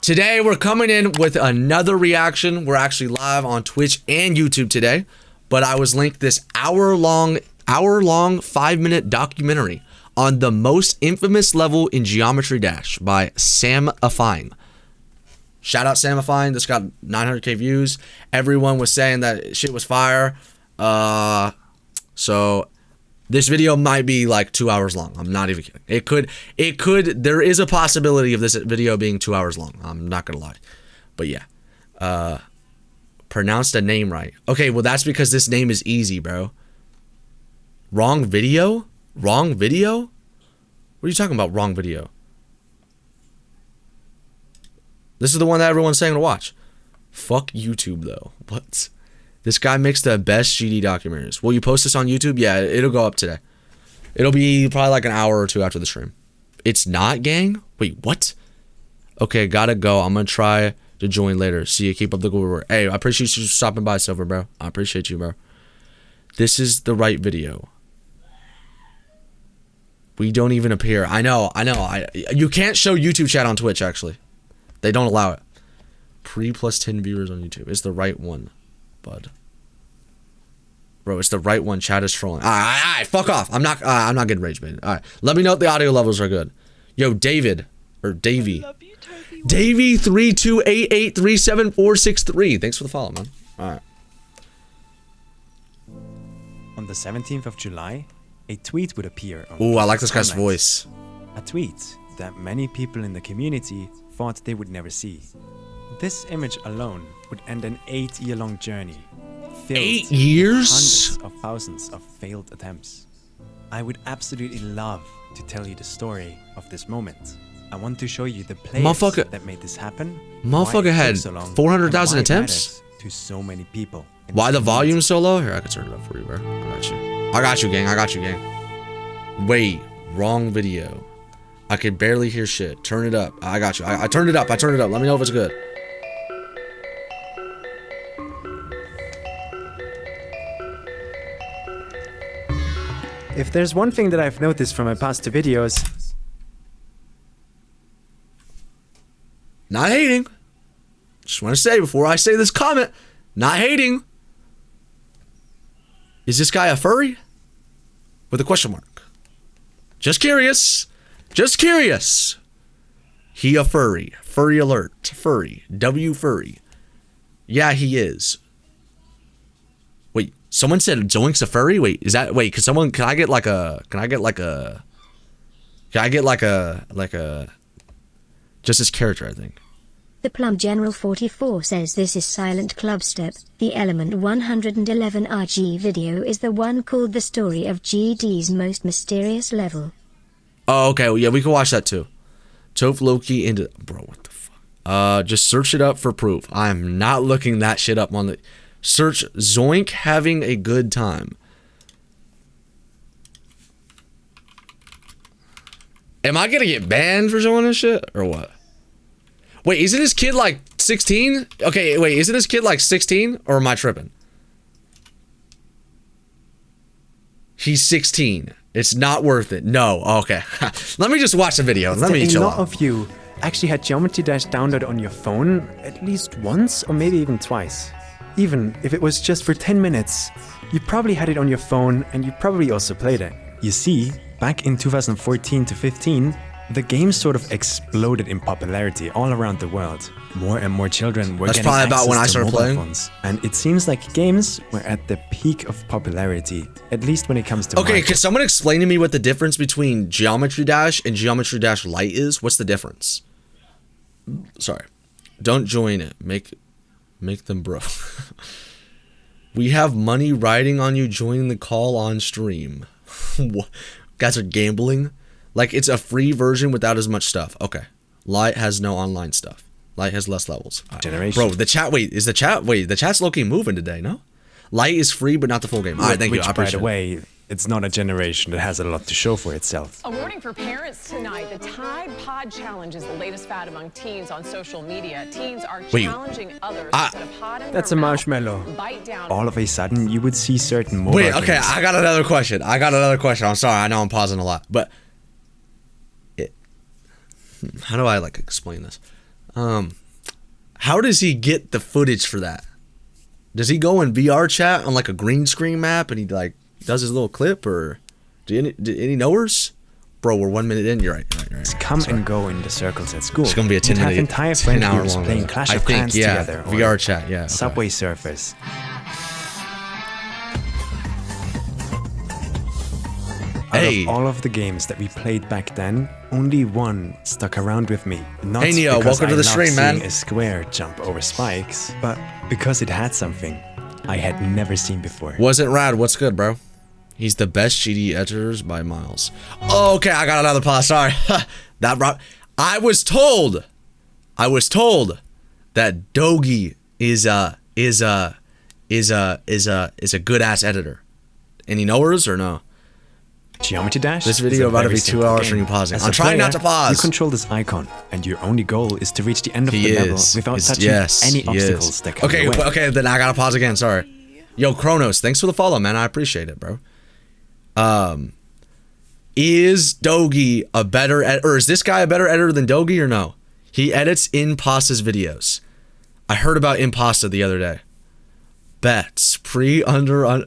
Today we're coming in with another reaction. We're actually live on Twitch and YouTube today, but I was linked this hour-long 5-minute documentary on the most infamous level in Geometry Dash by Samifying. Shout out Samifying. This got 900k views. Everyone was saying that shit was fire. So this video might be like 2 hours long. I'm not even kidding. It could, there is a possibility of this video being 2 hours long. I'm not gonna lie. But yeah. Pronounced a name right. Okay, well that's because this name is easy, bro. Wrong video? Wrong video? What are you talking about, wrong video? This is the one that everyone's saying to watch. Fuck YouTube though. What? This guy makes the best GD documentaries. Will you post this on YouTube? Yeah, it'll go up today. It'll be probably like an hour or two after the stream. It's not, gang? Wait, what? Okay, gotta go. I'm gonna try to join later. See you. Keep up the good work. Hey, I appreciate you stopping by, Silver, bro. I appreciate you, bro. This is the right video. We don't even appear. I know. You can't show YouTube chat on Twitch, actually. They don't allow it. Plus 10 viewers on YouTube. It's the right one, bud. Bro, it's the right one. Chat is trolling. Alright, fuck off. I'm not getting rage baited. Alright. Let me know if the audio levels are good. Yo, David. Or Davey. Davey 328837463. Thanks for the follow, man. Alright. On the 17th of July, a tweet would appear on Ooh, I like this guy's voice. A tweet that many people in the community thought they would never see. This image alone would end an 8-year-long journey. 8 years? Hundreds of thousands of failed attempts. I would absolutely love to tell you the story of this moment. I want to show you the players that made this happen. Motherfucker had 400,000 attempts? To so many people. Why the volume so low? Here, I can turn it up for you, bro. I got you, gang. I got you, gang. Wait, wrong video. I can barely hear shit. Turn it up. I got you. I turned it up. I turned it up. Let me know if it's good. If there's one thing that I've noticed from my past two videos... Not hating. Just want to say before I say this comment, not hating. Is this guy a furry? With a question mark. Just curious. Just curious. He a furry. Furry alert. Furry. W furry. Yeah, he is. Wait, someone said Zoink's a furry? Wait, is that, wait, can I get like a, just his character, I think. The Plum General 44 says this is Silent Clubstep. The Element 111 RG video is the one called The Story of GD's Most Mysterious Level. Oh, okay. Well, yeah, we can watch that too. Toph Loki into... Bro, what the fuck? Just search it up for proof. I'm not looking that shit up on the... Search Zoink having a good time. Am I gonna get banned for showing this shit? Or what? Wait, isn't this kid like 16? Okay, wait, isn't this kid like 16? Or am I tripping? He's 16. It's not worth it. No, okay. Let me just watch the video. Let me chill out. A lot of you actually had Geometry Dash downloaded on your phone at least once or maybe even twice. Even if it was just for 10 minutes, you probably had it on your phone and you probably also played it. You see, back in 2014 to 15, the game sort of exploded in popularity all around the world. More and more children were getting probably about when I started playing. Phones. And it seems like games were at the peak of popularity, at least when it comes to Okay, can someone explain to me what the difference between Geometry Dash and Geometry Dash Lite is? What's the difference? Sorry. Don't join it. Make them bro. We have money riding on you joining the call on stream. What? Guys are gambling? Like, it's a free version without as much stuff. Okay. Lite has no online stuff. Lite has less levels. Generation. Bro, the chat, wait, the chat's low-key moving today, no? Lite is free, but not the full game. All right, thank you. I appreciate it. By the way, it's not a generation that has a lot to show for itself. A warning for parents tonight. The Tide Pod Challenge is the latest fad among teens on social media. Teens are challenging others to put a pod in That's a marshmallow. Bite down. All of a sudden, you would see certain mobile Wait, okay, games. I got another question. I'm sorry, I know I'm pausing a lot, but how do I like explain this? How does he get the footage for that? Does he go in VR chat on like a green screen map and he like does his little clip, or do any knowers? Bro, we're 1 minute in. You're right. Come and go in the circles at school. It's gonna be a 10 minute, have entire 10 friend hour groups long. playing Clash I of think, Clans yeah, together. VR chat, yeah. Okay. Subway Surfers. Hey. Out of all of the games that we played back then, only one stuck around with me. Not Hey Neo, because welcome to the stream, man. seeing a square jump over spikes, but because it had something I had never seen before. Wasn't rad. What's good, bro? He's the best GD editors by miles. Oh, okay, I got another pause. Sorry. That brought. I was told that Dogi is a good ass editor. Any knowers or no? Geometry Dash. This video about to be 2 hours from you pausing. I'm trying not to pause. You control this icon, and your only goal is to reach the end of the level without touching any obstacles that come your way. Okay, then I gotta pause again. Sorry. Yo, Kronos, thanks for the follow, man. I appreciate it, bro. Is Dogi a better or is this guy a better editor than Dogi or no? He edits Impasta's videos. I heard about Impasta the other day. Bets under.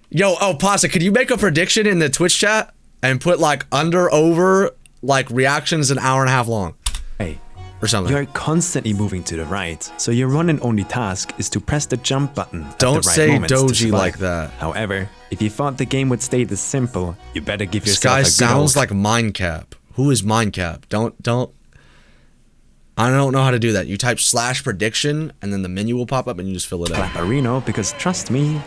Yo, oh, Pasta, could you make a prediction in the Twitch chat and put like over like reactions an hour and a half long? Hey. Or something. You're constantly moving to the right, so your one and only task is to press the jump button at Don't the right say moments to Doji survive. like that. However, if you thought the game would stay this simple, you better give This yourself guy a good sounds old... like Mindcap. Who is Mindcap? Don't. I don't know how to do that. You type /prediction and then the menu will pop up and you just fill it out. Claparino, because trust me,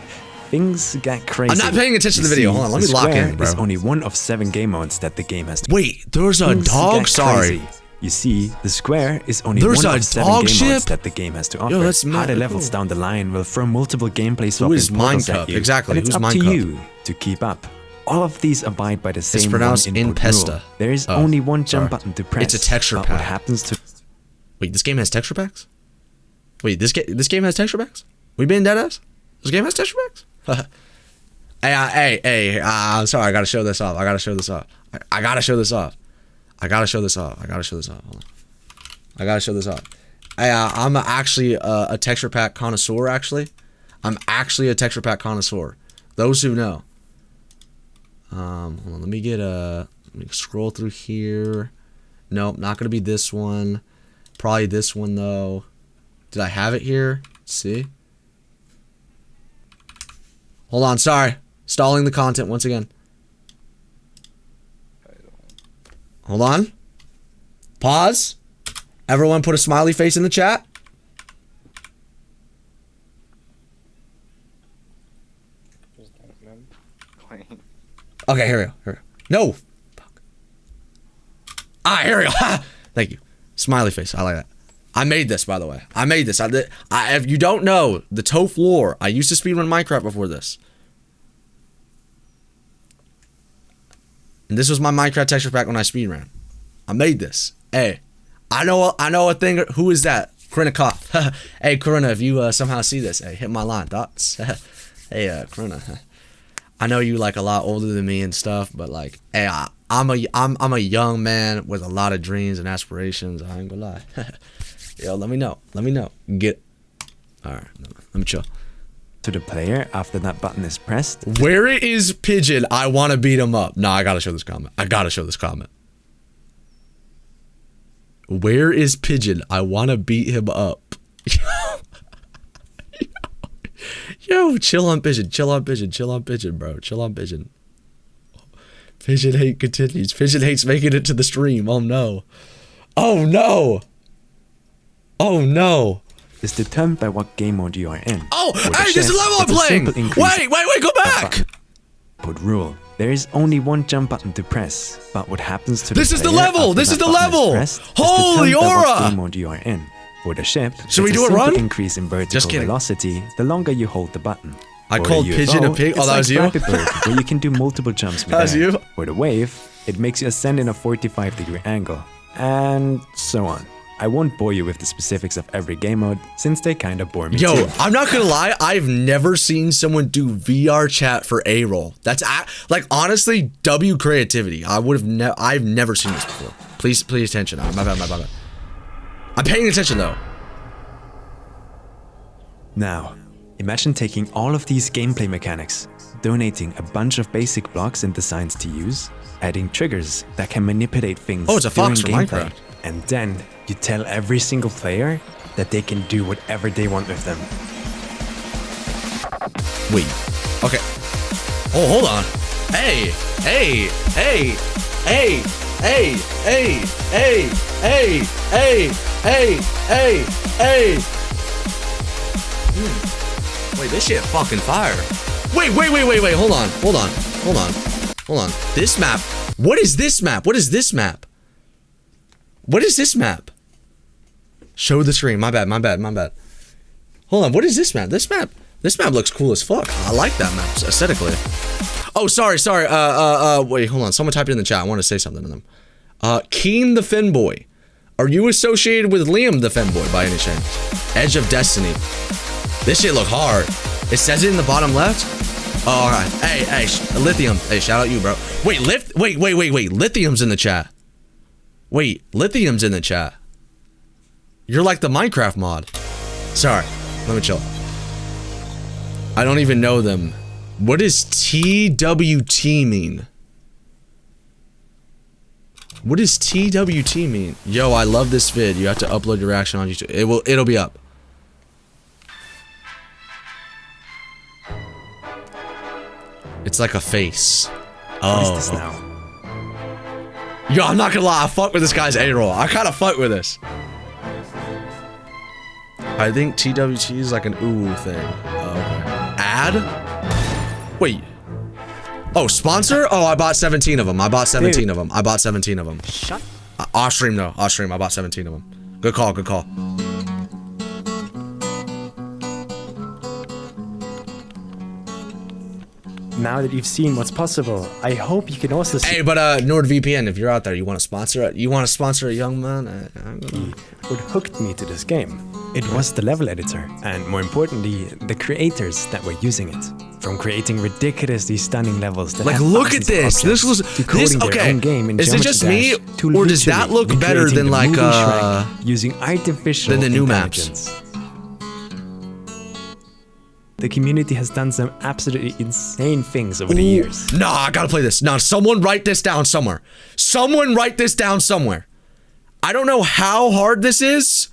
things get crazy. I'm not paying attention to the video. Hold on, let me lock in, bro. It's only one of 7 game modes that the game has. Wait, there's a Things dog? get Sorry. crazy. You see, the square is only There's one a of 7 dog game ship? modes that the game has to offer. Yo, that's Harder mad levels cool. down the line will throw multiple gameplay swapping is portals Minecraft? at you. Exactly, And it's who's up to Minecraft? you to keep up. All of these abide by the same pronounced one input Impesta. rule. There is Oh, only one jump sorry. button to press. It's a texture but pack. What happens to... Wait, this game has texture packs? Wait, this game has texture packs? We being deadass? This game has texture packs? Hey, I'm sorry, I gotta show this off. I gotta show this off. I gotta show this off. Hold on. I gotta show this off. Hey, I'm actually a texture pack connoisseur, actually. I'm actually a texture pack connoisseur. Those who know. Hold on, let me scroll through here. Nope, not gonna be this one. Probably this one though. Did I have it here? Let's see. Hold on, sorry. Stalling the content once again. Hold on. Pause. Everyone put a smiley face in the chat. Okay, here we go. No. Fuck. Here we go. Thank you. Smiley face. I like that. I made this, by the way. I made this. If you don't know the Toph lore, I used to speedrun Minecraft before this. And this was my Minecraft texture pack when I speedran. I made this. Hey, I know a thing. Who is that? Corinna Koff. Hey, Corinna, if you somehow see this, hey, hit my line. Thoughts? Hey, Corinna. I know you like a lot older than me and stuff, but like, hey, I'm a young man with a lot of dreams and aspirations. I ain't gonna lie. Yo, let me know. Get. All right, let me chill. To the player after that button is pressed. Where is Pigeon? I want to beat him up. Nah, I gotta show this comment. Where is Pigeon? I want to beat him up. Yo, chill on Pigeon, bro. Chill on Pigeon. Pigeon hate continues. Pigeon hates making it to the stream. Oh no. Is determined by what game mode you are in. Oh, hey, this is the level I'm playing. Wait, go back. But rule. There is only one jump button to press, but what happens to This the is the player level! after This that is the button level! pressed is Holy determined by what aura! game mode you are in. For the ship, Should we it's do a a simple run? increase in vertical kidding. velocity the longer you hold the button. I For called the Pigeon a UFO, pig. Oh, it's that like was you? Flappy Bird, where you can do multiple jumps That was midair. you? For the wave, it makes you ascend in a 45-degree angle, and so on. I won't bore you with the specifics of every game mode, since they kinda bore me Yo, too. I'm not gonna lie, I've never seen someone do VR chat for A-roll. That's like honestly W creativity. I've never seen this before. Please attention. My bad. I'm paying attention though. Now, imagine taking all of these gameplay mechanics, donating a bunch of basic blocks and designs to use, adding triggers that can manipulate things Oh, it's a fox during from gameplay, Minecraft. and then you tell every single player that they can do whatever they want with them. Wait. Okay. Oh, hold on. Hey. Wait, this shit fucking fire. Wait. Hold on. This map. What is this map? Show the screen. My bad. Hold on. What is this map? This map looks cool as fuck. I like that map aesthetically. Oh, sorry. Wait, hold on. Someone typed it in the chat. I want to say something to them. Keen the Finboy. Are you associated with Liam the Finboy by any chance? Edge of Destiny. This shit look hard. It says it in the bottom left. Oh, all right. Hey, Lithium. Hey, shout out you, bro. Wait, Lithium's in the chat. You're like the Minecraft mod. Sorry. Let me chill. I don't even know them. What does TWT mean? What does TWT mean? Yo, I love this vid. You have to upload your reaction on YouTube. It'll be up. It's like a face. What is this now? Yo, I'm not gonna lie. I fuck with this guy's A-roll. I kind of fuck with this. I think TWT is like an ooh thing. Okay. Ad? Wait. Oh, sponsor? Oh, I bought 17 of them. I bought 17 of them. Shut. Off stream though. Off stream. I bought 17 of them. Good call. Now that you've seen what's possible, I hope you can also see Hey, but NordVPN, if you're out there, you want to sponsor it? You want to sponsor a young man? I'm gonna... what hooked me to this game. It was the level editor, and more importantly, the creators that were using it. From creating ridiculously stunning levels that Like, have look at thousands of this. objects, This was to coding their okay. own game in Is it Geometry just me, Dash, to or does that literally look better recreating than the like movie Shrek using artificial than the new maps? intelligence. The community has done some absolutely insane things over the years. No, I gotta play this. No, someone write this down somewhere. I don't know how hard this is.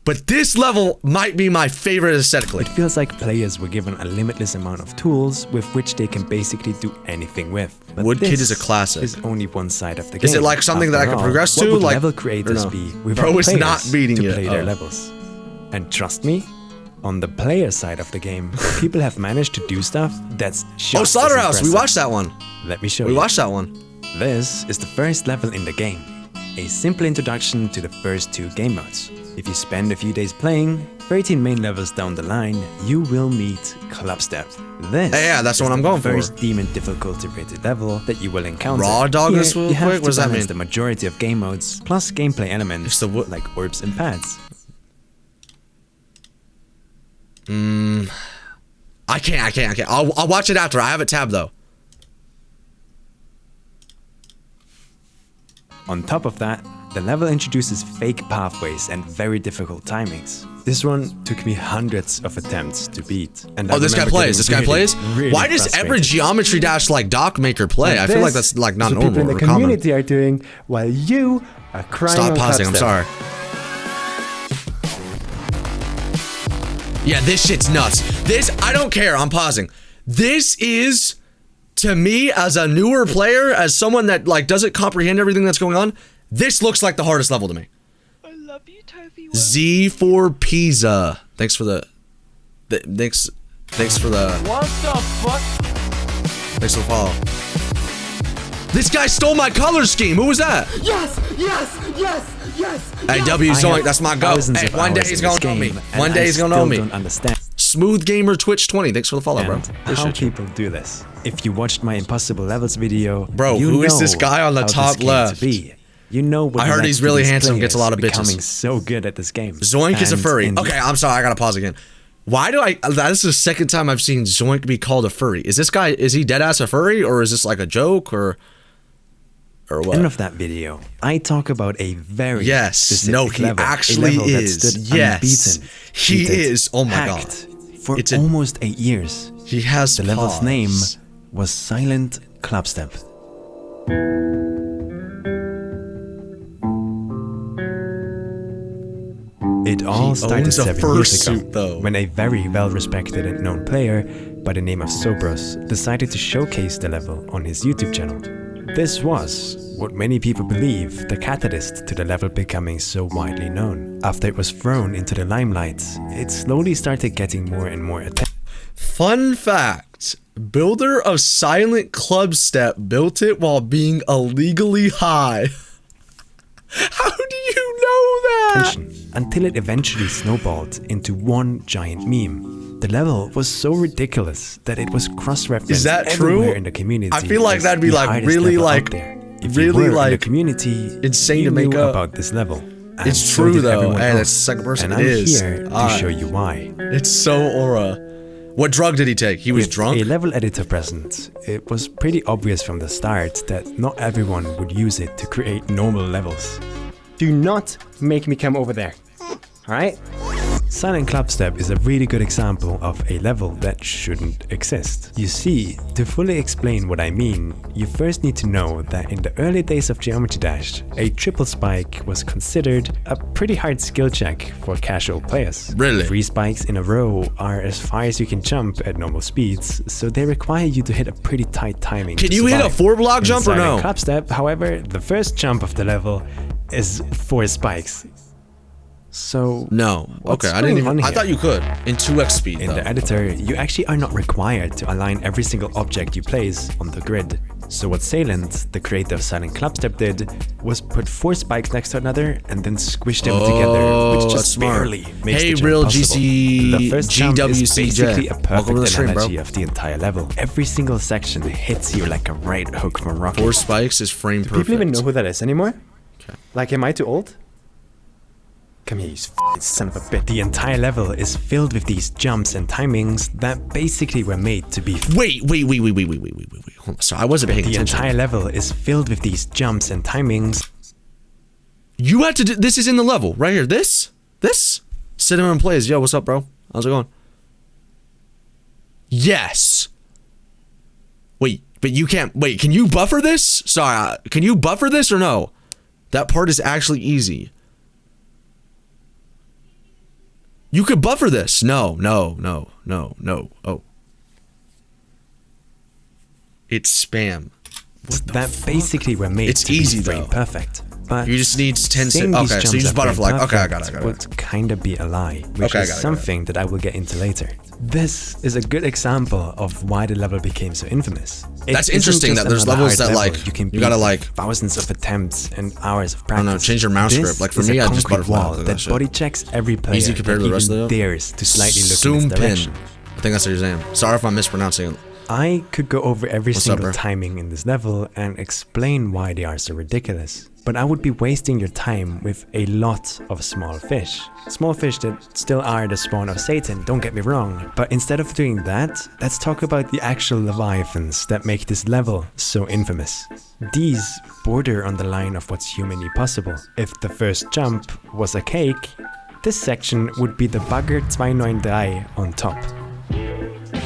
But this level might be my favorite aesthetically. It feels like players were given a limitless amount of tools with which they can basically do anything with. But Wood Kid this is a classic. Is only one side of the game. Is it like something that I can progress what to? would Like level creators or no? be without Bro, it's players not beating to you. play their levels? And trust me, on the player side of the game, people have managed to do stuff that's just Oh, Slaughterhouse. We impressive. watched that one. Let me show We you. watched that one. This is the first level in the game, a simple introduction to the first two game modes. If you spend a few days playing, 13 main levels down the line, you will meet Clubstep. This Yeah, that's the one I'm going for. First demon difficulty rated level that you will encounter. Raw dog Here, this real you have quick? to What does that balance mean? the majority of game modes, plus gameplay elements It's the wo- like orbs and pads. I can't. I'll watch it after. I have it tabbed though. On top of that, the level introduces fake pathways and very difficult timings. This one took me hundreds of attempts to beat. And I Oh, this guy remember plays. getting This guy plays. really Why does every frustrated. Geometry Dash like doc maker play? I feel like that's like not This is what normal people in or the common. community are doing while you are crying Stop on pausing. I'm Clubstep. sorry. Yeah, this shit's nuts. This, I don't care. I'm pausing. This is, to me, as a newer player, as someone that like doesn't comprehend everything that's going on, this looks like the hardest level to me. I love you, Toph. Z for Pizza. Thanks for the. Thanks for the. What the fuck? Thanks for the follow. This guy stole my color scheme. Who was that? Yes! Hey, W Zoink, that's my go. Hey, one day he's gonna know me. One day he's gonna know me. Don't understand Smooth Gamer Twitch 20. Thanks for the follow, bro. and how Appreciate you. people do this. If you watched my Impossible Levels video, Bro, you who is know this guy on the how this top came left? To be. You know what I heard led he's to really these handsome, gets a lot of players bitches. becoming so good at this game. Zoink is a And furry. in the Okay, I'm sorry. I gotta pause again. Why do I? This is the second time I've seen Zoink be called a furry. Is this guy? Is he dead ass a furry, or is this like a joke? Or Or what? End of that video, I talk about a very specific no, he level, actually a level that is. stood unbeaten, He cheated, is. Oh my hacked god. For almost 8 years. He has The level's paws. name was Silent Clubstep. It all started owns a 7 years fursuit, ago, though. when a very well-respected and known player by the name of Sobros decided to showcase the level on his YouTube channel. This was what many people believe the catalyst to the level becoming so widely known. After it was thrown into the limelight, it slowly started getting more and more attention. Fun fact. Builder of Silent Clubstep built it while being illegally high. How do you know that? Until it eventually snowballed into one giant meme. The level was so ridiculous that it was cross-referenced Is that everywhere true? in the community. I feel like as that'd be the like hardest really level out like there. If really you were in the like community, insane you to make knew up. about this level. And It's so true did though, everyone and else. it's the second person And it I'm is. here to show you why. It's so aura. What drug did he take? He was With drunk? a level editor present, it was pretty obvious from the start that not everyone would use it to create normal levels. Do not make me come over there. Alright? Silent Clubstep is a really good example of a level that shouldn't exist. You see, to fully explain what I mean, you first need to know that in the early days of Geometry Dash, a triple spike was considered a pretty hard skill check for casual players. Really? 3 spikes in a row are as far as you can jump at normal speeds, so they require you to hit a pretty tight timing. Can to you hit a survive. 4-block In jump or no? Silent Clubstep, however, the first jump of the level is 4 spikes. So No. what's Okay, I didn't going on even. I here? thought you could in 2x speed. In though. the editor, you actually are not required to align every single object you place on the grid. So what Silent, the creator of Silent Clubstep, did was put 4 spikes next to another and then squish them together, which that's just smart. barely makes Hey, the jump real possible. GC The first jump is GWCJ. basically a Welcome to the perfect stream, bro. analogy of the entire level. Every single section hits you like a right hook from Rocket. 4 spikes is frame Do perfect. people even know who that is anymore? Okay. Like, am I too old? Come here, you son of a bitch. The entire level is filled with these jumps and timings that basically were made to be Wait. Hold on. Sorry, I wasn't paying The attention. entire level is filled with these jumps and timings. You had to do. This is in the level right here. This. Cinnamon plays. Yo, what's up, bro? How's it going? Yes. Wait, but you can't. Wait, can you buffer this? Sorry, can you buffer this or no? That part is actually easy. You could buffer this. No. Oh. It's spam. That basically were made It's to easy, be frame though. perfect. But You just need 10 saying seconds. these Okay, so you jumps just are frame butterfly. Okay, I perfect got it. would kinda be a lie, which Okay, I is got it. something that I will get into later. This is a good example of why the level became so infamous. It That's isn't interesting just that there's another levels hard that, level like, you can you gotta, beat like- with thousands of attempts and hours of I practice. don't know, change your mouse This grip. Like, for is me, a I just concrete butterfly wall with that that shit. body checks every player Easy compared that to the rest even of them. dares to slightly look in Zoom this pin. direction. I think that's what you're saying. Sorry if I'm mispronouncing it. I could go over every What's up, single bro? timing in this level and explain why they are so ridiculous. But I would be wasting your time with a lot of small fish. Small fish that still are the spawn of Satan, don't get me wrong. But instead of doing that, let's talk about the actual leviathans that make this level so infamous. These border on the line of what's humanly possible. If the first jump was a cake, this section would be the Bagger 293 on top.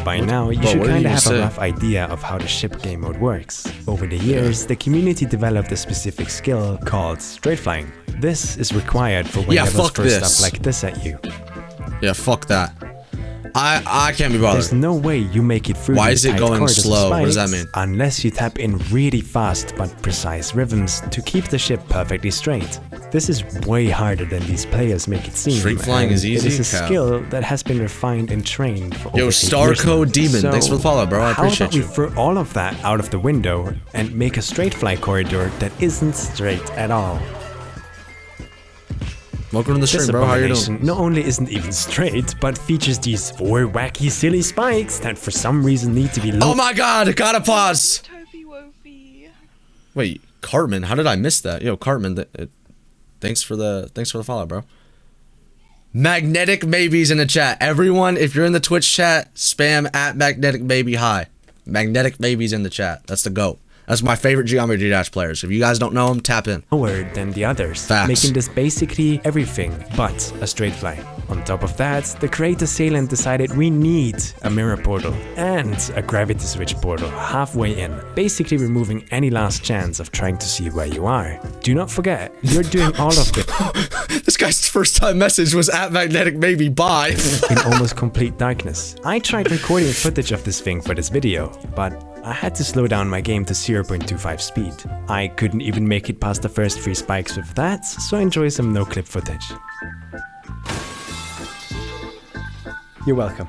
By now, you Bro, should what did kind you of have say? a rough idea of how the ship game mode works. Over the years, the community developed a specific skill called straight flying. This is required for when Yeah, levels fuck first this. up like this at you. Yeah, fuck that. I can't be bothered. There's no way you make it through Why these is it tight going corridors of slow? What does that spikes mean? Unless you tap in really fast but precise rhythms to keep the ship perfectly straight. This is way harder than these players make it seem. Straight flying and is easy? It is a Cow. skill that has been refined and trained for Yo, over 8 Star years Code now. Demon, So, thanks for the follow, bro. I appreciate how about you. we throw all of that out of the window and make a straight fly corridor that isn't straight at all? Welcome to the This stream, bro. How you abomination doing? not only isn't even straight, but features these 4 wacky silly spikes that for some reason need to be low. Oh my god, gotta pause. Toby Wofi. Wait, Cartman, how did I miss that? Yo, Cartman, thanks for the follow, bro. Magnetic Baby's in the chat. Everyone, if you're in the Twitch chat, spam at Magnetic Baby hi. Magnetic Baby's in the chat. That's the GOAT. That's my favorite Geometry Dash players. If you guys don't know them, tap in. Lower than the others, Facts. making this basically everything but a straight fly. On top of that, the creator SILENT decided we need a mirror portal and a gravity switch portal halfway in, basically removing any last chance of trying to see where you are. Do not forget, you're doing all of it. This guy's first time message was at Magnetic Baby, bye. In almost complete darkness. I tried recording footage of this thing for this video, but I had to slow down my game to 0.25 speed. I couldn't even make it past the first 3 spikes with that, so enjoy some no-clip footage. You're welcome.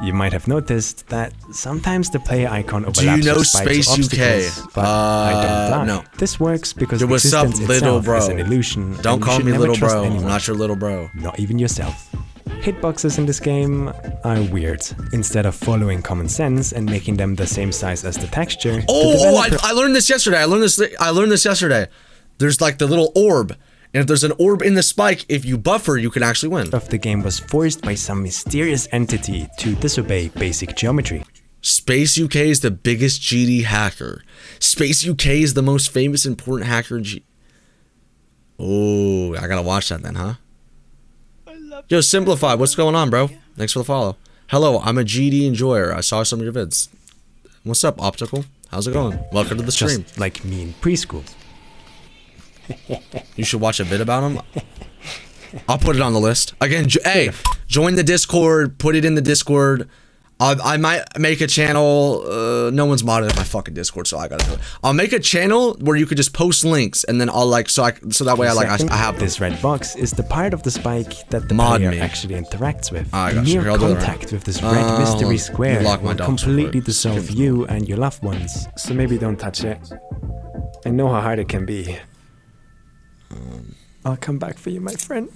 You might have noticed that sometimes the player icon overlaps Do you know with spikes Space or obstacles, UK? but I don't die. No. This works because Yo, what's up, existence little itself bro? is an illusion. Don't and you call should me never little trust bro. I'm anyone, not your little bro. not even yourself. Hitboxes in this game are weird. Instead of following common sense and making them the same size as the texture, I learned this yesterday. I learned this yesterday. There's like the little orb. And if there's an orb in the spike, if you buffer, you can actually win. of the game was forced by some mysterious entity to disobey basic geometry. Space UK is the biggest GD hacker. Space UK is the most famous important hacker. Oh, I gotta watch that then, huh? Yo, Simplify, what's going on, bro? Thanks for the follow. Hello, I'm a GD enjoyer. I saw some of your vids. What's up, Optical? How's it going? Welcome to the stream. Just like me in preschool. You should watch a vid about him. I'll put it on the list. Again, hey, join the Discord. Put it in the Discord. I might make a channel. No one's modded my fucking Discord, so I gotta do it. I'll make a channel where you could just post links, and then I'll like so that way I have them. This red box is the part of the spike that the Mod player me. actually interacts with. I got you. Near Here, I'll do it right contact with this red mystery hold on. square Lock my will dogs real completely quick. dissolve you and your loved ones. So maybe don't touch it. I know how hard it can be. I'll come back for you, my friend.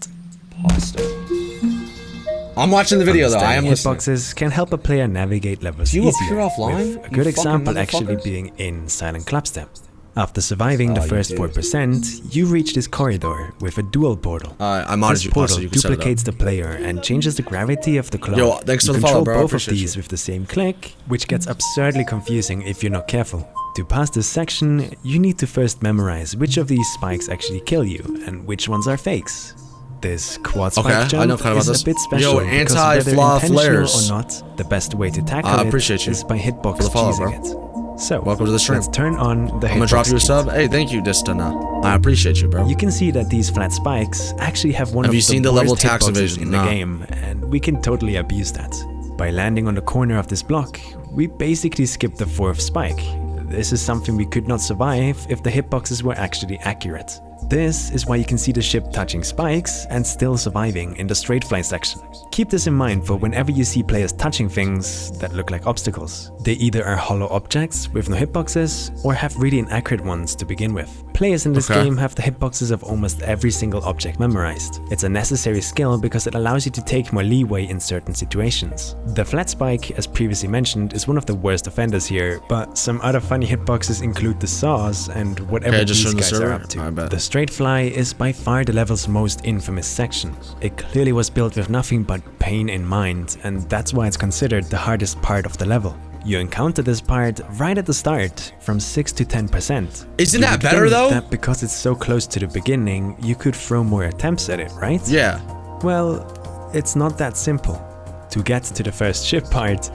I'm watching the video though. I am listening. Hitboxes can help a player navigate levels You easier. appear offline? With a You good fucking example actually motherfuckers? being in Silent Clubstep. After surviving the Oh, you first did. 4%, you reach this corridor with a dual portal. I modded This you, portal so you can set it up. duplicates the player and changes the gravity of the clock. Yo, thanks you for the control follow, bro. I both of appreciate these you. with the same click, which gets absurdly confusing if you're not careful. To pass this section, you need to first memorize which of these spikes actually kill you and which ones are fakes. This quad spike Okay, I jump know kind of is about a bit this. special Yo, because anti-flaw whether intentional flares. or not, the best way to tackle I it appreciate you is by hitbox for the follow, cheesing bro. it. So, Welcome to the stream. let's turn on the I'm gonna drop hitbox you a key. sub. Hey, thank you, Distana. I appreciate you, bro. You can see that these flat spikes actually have one Have of you seen the level worst tax hitboxes evasion? in the No. game, and we can totally abuse that. By landing on the corner of this block, we basically skip the 4th spike. This is something we could not survive if the hitboxes were actually accurate. This is why you can see the ship touching spikes and still surviving in the straight fly section. Keep this in mind for whenever you see players touching things that look like obstacles. They either are hollow objects with no hitboxes or have really inaccurate ones to begin with. Players in this Okay. game have the hitboxes of almost every single object memorized. It's a necessary skill because it allows you to take more leeway in certain situations. The flat spike, as previously mentioned, is one of the worst offenders here, but some other funny hitboxes include the saws and whatever Okay, just these turn the guys server. are up to. I bet. The straight fly is by far the level's most infamous section. It clearly was built with nothing but pain in mind, and that's why it's considered the hardest part of the level. You encounter this part right at the start, from 6 to 10%. Isn't You that would better think though? That because it's so close to the beginning, you could throw more attempts at it, right? Yeah. Well, it's not that simple. To get to the first ship part,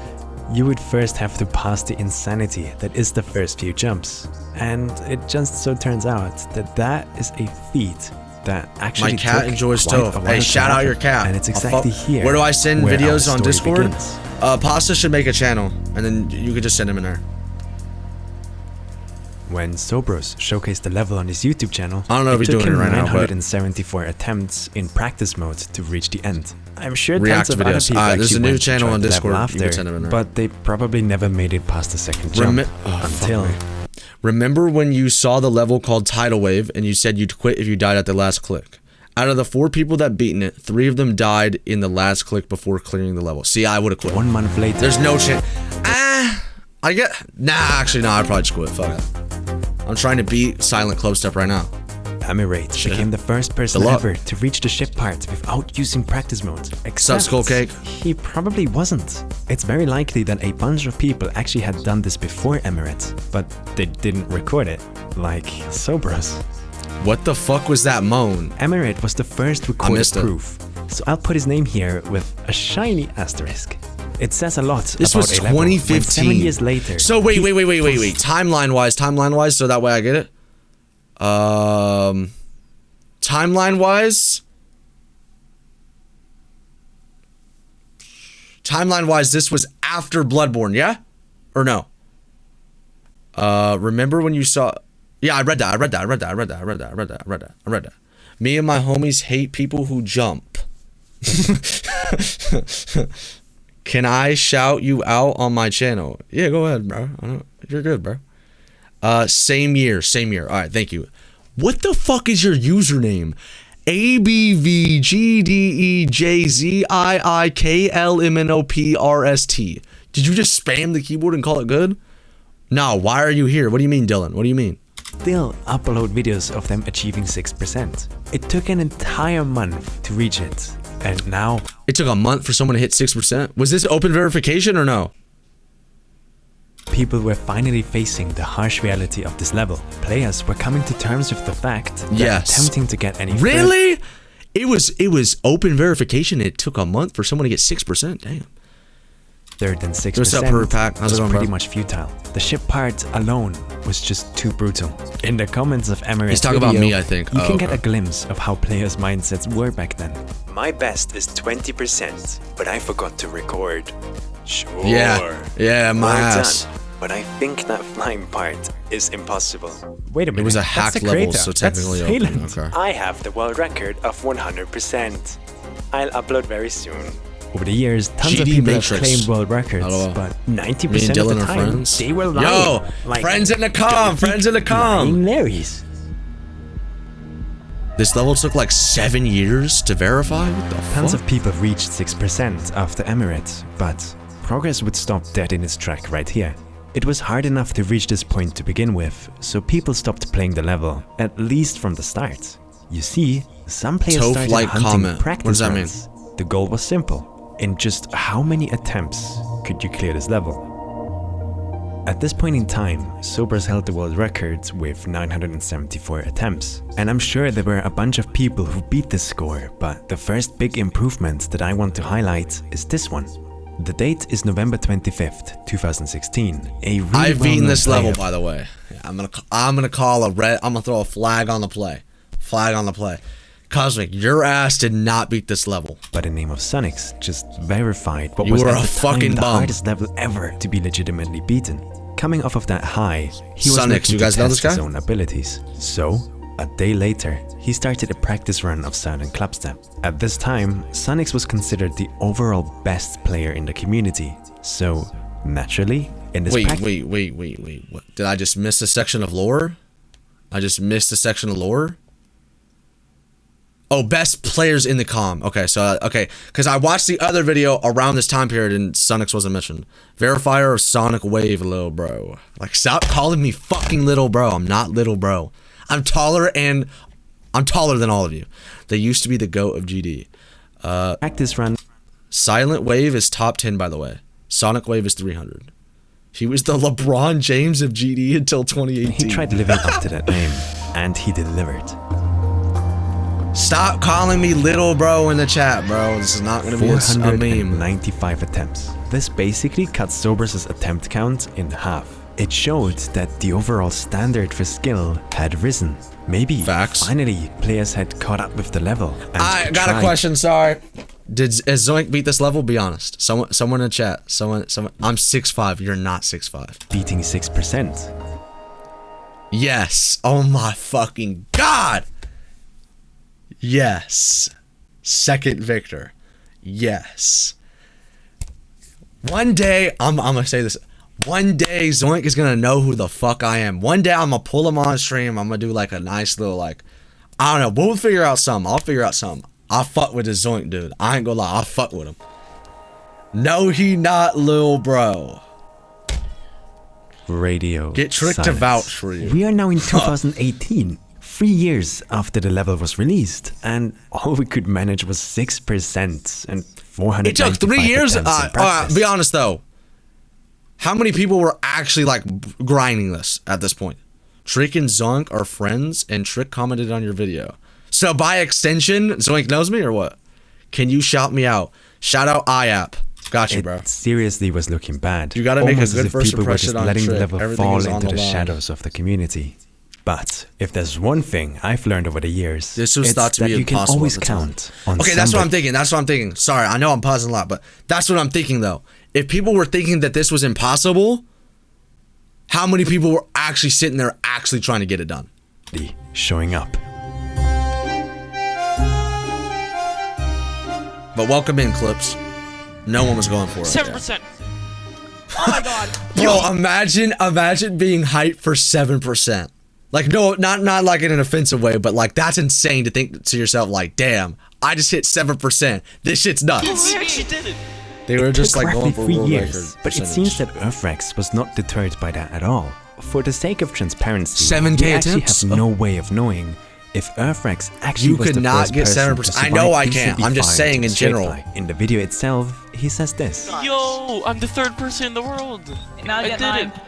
you would first have to pass the insanity that is the first few jumps. And it just so turns out that that is a feat that actually My cat took enjoys quite a Toph. while Hey, to shout out happen. your cat. And it's I'll exactly here. Where do I send where videos our on story Discord? begins. Pasta should make a channel, and then you could just send him in there. When Sobros showcased the level on his YouTube channel, I don't know if he's took doing it him right now, but- 974 attempts in practice mode to reach the end. I'm sure React tons of other videos. people There's actually a new went to channel try on the level Discord. You can after, send him in there. but they probably never made it past the second jump. Until Remember when you saw the level called Tidal Wave and you said you'd quit if you died at the last click? Out of the 4 people that beaten it, 3 of them died in the last click before clearing the level. See, I would have quit. 1 month later, There's no chance. I get. Nah, actually, no, I'd probably just quit. Fuck it. I'm trying to beat Silent Clubstep right now. Emirate became the first person ever to reach the ship part without using practice mode. Except Skull Cake? he probably wasn't. It's very likely that a bunch of people actually had done this before Emirate, but they didn't record it, like Sobros. What the fuck was that moan? Emirate was the first recorded proof, so I'll put his name here with a shiny asterisk. It says a lot. This about was a level 2015. when 7 years later. So wait. Timeline wise, so that way I get it. Timeline wise, this was after Bloodborne, yeah? Or no? Remember when you saw? Yeah, I read that. Me and my homies hate people who jump. Can I shout you out on my channel? Yeah, go ahead, bro. You're good, bro. Same year. All right, thank you. What the fuck is your username? ABVGDEJZIIKLMNOPRST. Did you just spam the keyboard and call it good? No, why are you here? What do you mean, Dylan? What do you mean? Still upload videos of them achieving 6%. It took an entire month to reach it. And now... It took a month for someone to hit 6%? Was this open verification or no? People were finally facing the harsh reality of this level. Players were coming to terms with the fact that attempting to get any Really? It was open verification. It took a month for someone to get 6%. Damn. Further than 6% What's up, Pack? How's it was going, pretty bro? much futile. The ship part alone was just too brutal. In the comments of Emirates He's talking about me, I think. You can get a glimpse of how players' mindsets were back then. My best is 20%, but I forgot to record. Sure. Yeah, my ass. Done. But I think that flying part is impossible. Wait a minute. It was a hacked level, so technically open. Okay. I have the world record of 100%. I'll upload very soon. Over the years, tons of people have claimed world records, but 90% of the time, they were lying. Yo, like friends in the com. Larrys. This level took like 7 years to verify? What the fuck? Tons of people reached 6% after Emirate, but progress would stop dead in its track right here. It was hard enough to reach this point to begin with, so people stopped playing the level, at least from the start. You see, some players started hunting practice runs. The goal was simple. In just how many attempts could you clear this level? At this point in time, Sobers held the world record with 974 attempts. And I'm sure there were a bunch of people who beat this score, but the first big improvement that I want to highlight is this one. The date is November 25th, 2016. I've beaten this level, by the way. I'm gonna throw a flag on the play. Cosmic, your ass did not beat this level. By the name of Sonix just verified what you was were at a the fucking time the bum. hardest level ever to be legitimately beaten. Coming off of that high, he was Sonix, looking you guys to know test this guy? his own abilities. So, a day later, he started a practice run of Silent Clubstep. At this time, Sonix was considered the overall best player in the community. So, naturally, in this Wait. What? Did I just miss a section of lore? Oh, best players in the com. Okay, so, because I watched the other video around this time period and Sonix wasn't mentioned. Verifier of Sonic Wave, little bro. Like, stop calling me fucking little bro. I'm not little bro. I'm taller than all of you. They used to be the GOAT of GD. Practice run. Silent Wave is top 10, by the way. Sonic Wave is 300. He was the LeBron James of GD until 2018. He tried living up to that name, and he delivered. Stop calling me little bro in the chat, bro. This is not going to be a meme. 495 attempts. This basically cut Sobers' attempt count in half. It showed that the overall standard for skill had risen. Maybe finally players had caught up with the level. And I got a question, sorry. Has Zoink beat this level? Be honest. Someone in chat. Someone. I'm 6'5". You're not 6'5". Beating 6%. Yes. Oh my fucking god. Yes. Second victor. Yes. One day, I'm gonna say this. One day, Zoink is gonna know who the fuck I am. One day, I'm gonna pull him on stream. I'm gonna do like a nice little I don't know. We'll figure out something. I'll figure out something. I'll fuck with this Zoink dude. I ain't gonna lie. I'll fuck with him. No, he not lil bro. Radio Get Trick to vouch for you. We are now in 2018. 3 years after the level was released, and all we could manage was 6% and 400. It took 3 years. Be honest though. How many people were actually like grinding this at this point? Trick and Zonk are friends, and Trick commented on your video. So by extension, Zoink knows me or what? Can you shout me out? Shout out IAP. Got you, bro. It seriously was looking bad. You gotta make a good first people were just impression on letting the Trick. level Everything fall is on into the the line. shadows of the community. But if there's one thing I've learned over the years, This was it's thought to that be you can impossible always at the time. count on Okay, that's what I'm somebody. thinking. That's what I'm thinking. Sorry, I know I'm pausing a lot, but that's what I'm thinking though. If people were thinking that this was impossible, how many people were actually sitting there actually trying to get it done? Showing up. But welcome in, Clips. No one was going for it. 7%. Oh my god. Yo, imagine being hyped for 7%. Like, no, not like in an offensive way, but like that's insane to think to yourself, like, damn, I just hit 7%. This shit's nuts. We actually did it. They were just like roughly going for 3 world years, record but it percentage. seems that Earthrex was not deterred by that at all. For the sake of transparency, 7K we actually attempts? have no way of knowing if Earthrex actually You was could the not first get person 7%. to I know survive I can't. decently I'm just far saying into in the straight general. line. In the video itself, he says this. Yo, I'm the 3rd person in the world. Now I get did mine. it.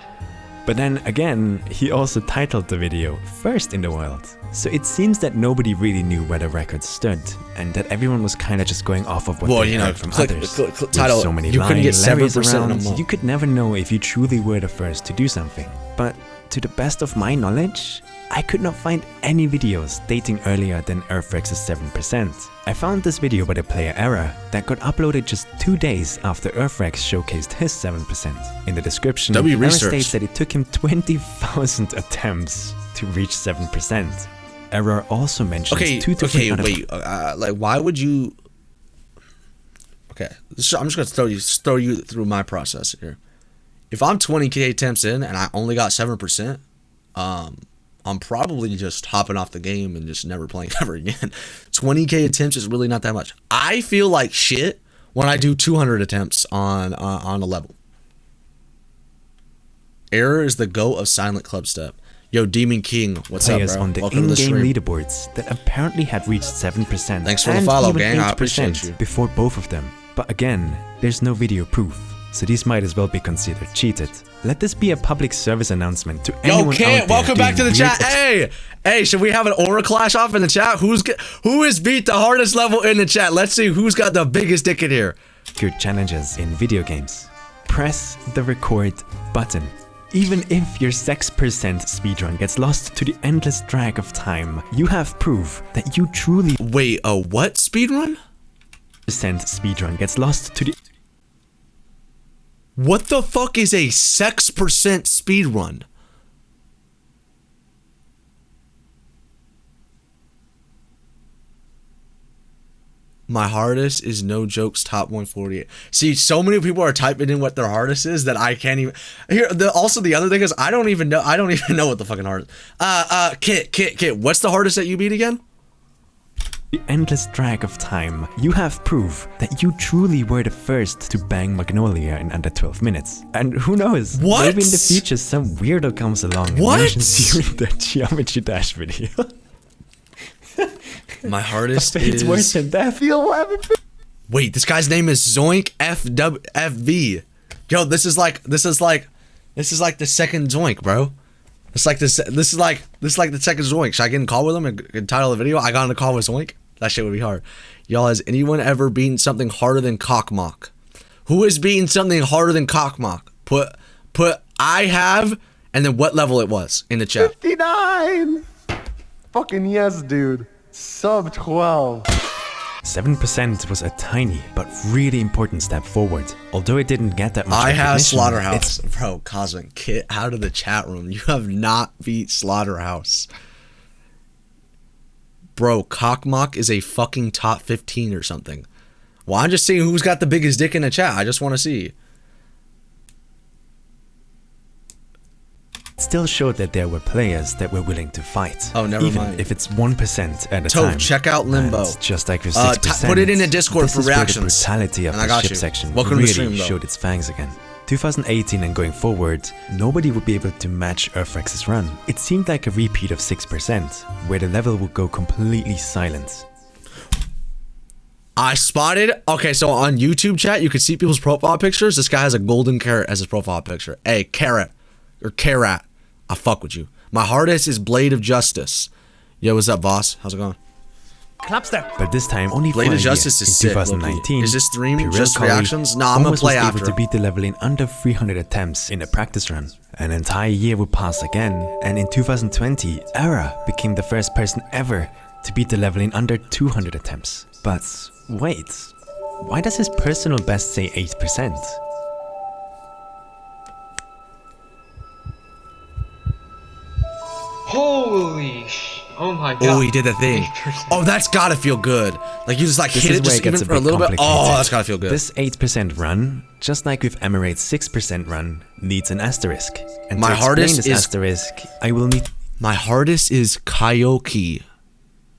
But then again, he also titled the video First in the World. So it seems that nobody really knew where the record stood, and that everyone was kind of just going off of what Well, they you know, heard from click- others. click- click- With title, so many you couldn't lying get Larrys 7% in a around, month. you could never know if you truly were the first to do something. But to the best of my knowledge, I could not find any videos dating earlier than Earthrex's 7%. I found this video by the player Error that got uploaded just 2 days after Earthrex showcased his 7%. In the description, W Error research. states that it took him 20,000 attempts to reach 7%. Error also mentions Okay, 2 to 3 other wait. Like, why would you? Okay, I'm just gonna throw you through my process here. If I'm 20K attempts in and I only got 7%, I'm probably just hopping off the game and just never playing ever again. 20K attempts is really not that much. I feel like shit when I do 200 attempts on a level. Error is the GOAT of Silent Clubstep. Yo, Demon King, what's up, players bro? on the Welcome to the in-game stream. leaderboards that apparently had reached 7%. Thanks for the and follow, even gang. I 8% appreciate you. before both of them. But again, there's no video proof, so these might as well be considered cheated. Let this be a public service announcement to Yo, anyone Kit, out there welcome back to the doing chat. weird Hey, should we have an aura clash off in the chat? Who has beat the hardest level in the chat? Let's see who's got the biggest dick in here. good challenges in video games. Press the record button. Even if your 6% speedrun gets lost to the endless drag of time, you have proof that you truly Wait, a what speedrun? speedrun gets lost to the What the fuck is a 6% speedrun? My hardest is no jokes top 148. See, so many people are typing in what their hardest is that I can't even. Here, also the other thing is I don't even know what the fucking hardest. Kit, what's the hardest that you beat again? the endless drag of time. You have proof that you truly were the first to bang Magnolia in under 12 minutes. And who knows? What? Maybe in the future some weirdo comes along and What? mentions you in the Geometry Dash video. My hardest It's worse is. than death. Wait, this guy's name is Zoink FV. Yo, this is like the second Zoink, bro. It's like this is like the second Zoink. Should I get in a call with him and title the video? I got in a call with Zoink. That shit would be hard. Y'all, has anyone ever beaten something harder than Cockmock? Who has beaten something harder than Cockmock? Put I have, and then what level it was in the chat. 59! Fucking yes, dude. Sub 12. 7% was a tiny but really important step forward. Although it didn't get that much I have recognition, Slaughterhouse. Bro, Cosmic, get out of the chat room. You have not beat Slaughterhouse. Bro, Cockmock is a fucking top 15 or something. Well, I'm just seeing who's got the biggest dick in the chat. I just want to see. It still showed that there were players that were willing to fight. Oh, never Even mind. if it's 1% at a Toph, time. check out Limbo. And just like with 6%, put it in the Discord this for is where reactions. the brutality of And I the got ship you. section Welcome to the really stream, though. showed its fangs again. 2018 and going forward, nobody would be able to match Earthrex's run. It seemed like a repeat of 6%, where the level would go completely silent. I spotted. Okay, so on YouTube chat, you can see people's profile pictures. This guy has a golden carrot as his profile picture. Hey, carrot. Or carrot. I fuck with you. My hardest is Blade of Justice. Yo, what's up, boss? How's it going? Clubstep. But this time only Blade for of a Justice year. is In sick. 2019, Is this streaming? Pirel Just College reactions? Nah, I'm gonna almost play was after. able to beat the level in under 300 attempts in a practice run. An entire year would pass again, and in 2020, Era became the first person ever to beat the level in under 200 attempts. But wait, why does his personal best say 8%? Holy sh! Oh my god. Oh, he did the thing. Oh, that's gotta feel good. Like you just like This hit is it where just it gets even a for a bit little bit. Oh, complicated. that's gotta feel good. This 8% run, just like with Emirate's 6% run, needs an asterisk. And My to explain hardest this is- asterisk, I will need My hardest is Kyoki.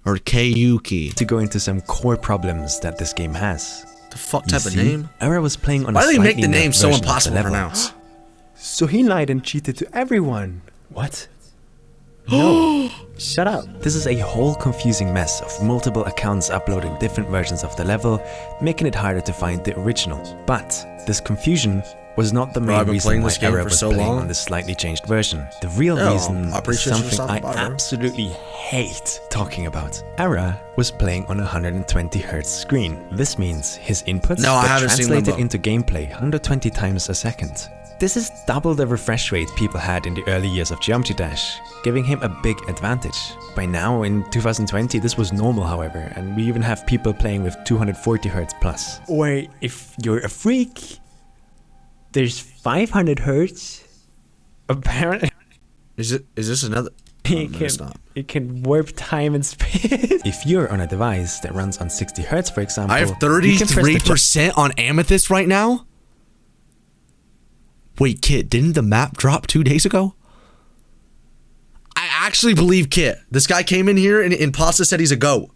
Or Kyuki. to go into some core problems that this game has. The fuck You type of see, name? Era was playing on Why a do they make slightly the name nerfed so version of the impossible to level. pronounce? So he lied and cheated to everyone. What? No. Shut up. This is a whole confusing mess of multiple accounts uploading different versions of the level, making it harder to find the original. But this confusion was not the Bro, main I've been reason playing why this game Era for was so playing long. on this slightly changed version. The real Yeah, reason I is appreciate you something I stopping by, bro. absolutely hate talking about. Era was playing on a 120 Hz screen. This means his inputs No, I were haven't seen translated Limbo. into gameplay 120 times a second. This is double the refresh rate people had in the early years of Geometry Dash, giving him a big advantage. By now, in 2020, this was normal, however, and we even have people playing with 240 Hz plus. Or if you're a freak, there's 500 Hz. Apparently, Is this another? it no, it's not. can warp time and space. If you're on a device that runs on 60 Hz, for example, I have you can press the 33% on Amethyst right now? Wait, Kit, didn't the map drop 2 days ago? I actually believe Kit. This guy came in here and Pasta said he's a GOAT.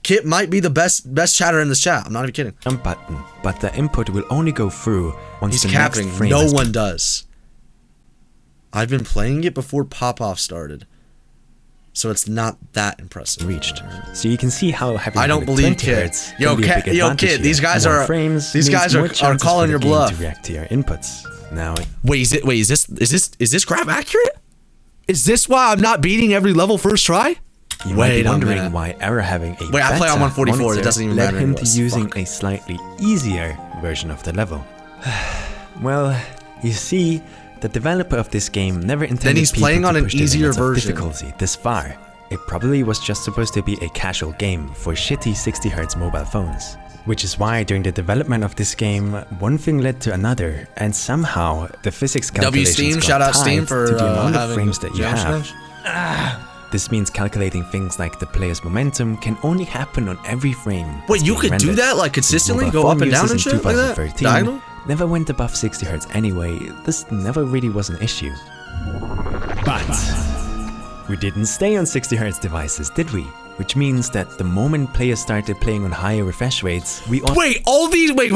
Kit might be the best chatter in this chat. I'm not even kidding. jump button, but the input will only go through once He's the capping. next frame No has one does. I've been playing it before Pop-Off started. So it's not that impressive. reached. So you can see how having I don't believe 120 Kit. Hz Yo, can be a Kit, big yo, advantage Kit, these here. guys More are- frames these means guys more are chances for calling the your game bluff. to react to your inputs. Now, Wait, is this graph accurate? Is this why I'm not beating every level first try? you might Wait be a wondering minute. why Era having a Wait, I play on better 144, it monitor doesn't even led matter him anyways. to using Fuck. a slightly easier version of the level. Well, you see, the developer of this game never intended he's people playing to on an push the easier limits of version. difficulty this far. It probably was just supposed to be a casual game for shitty 60 Hz mobile phones. Which is why during the development of this game, one thing led to another, and somehow the physics calculations Steam, got shout out tied Steam for to the amount of having frames that you Geometry have. This means calculating things like the player's momentum can only happen on every frame. Wait, that's you being could do rendered. that, like, consistently? Mobile Go up phone and down users and in shit like that? 2013 Diagonal? never went above 60 Hz anyway. This never really was an issue. But we didn't stay on 60 Hz devices, did we? Which means that the moment players started playing on higher refresh rates, we all Wait, all these wait.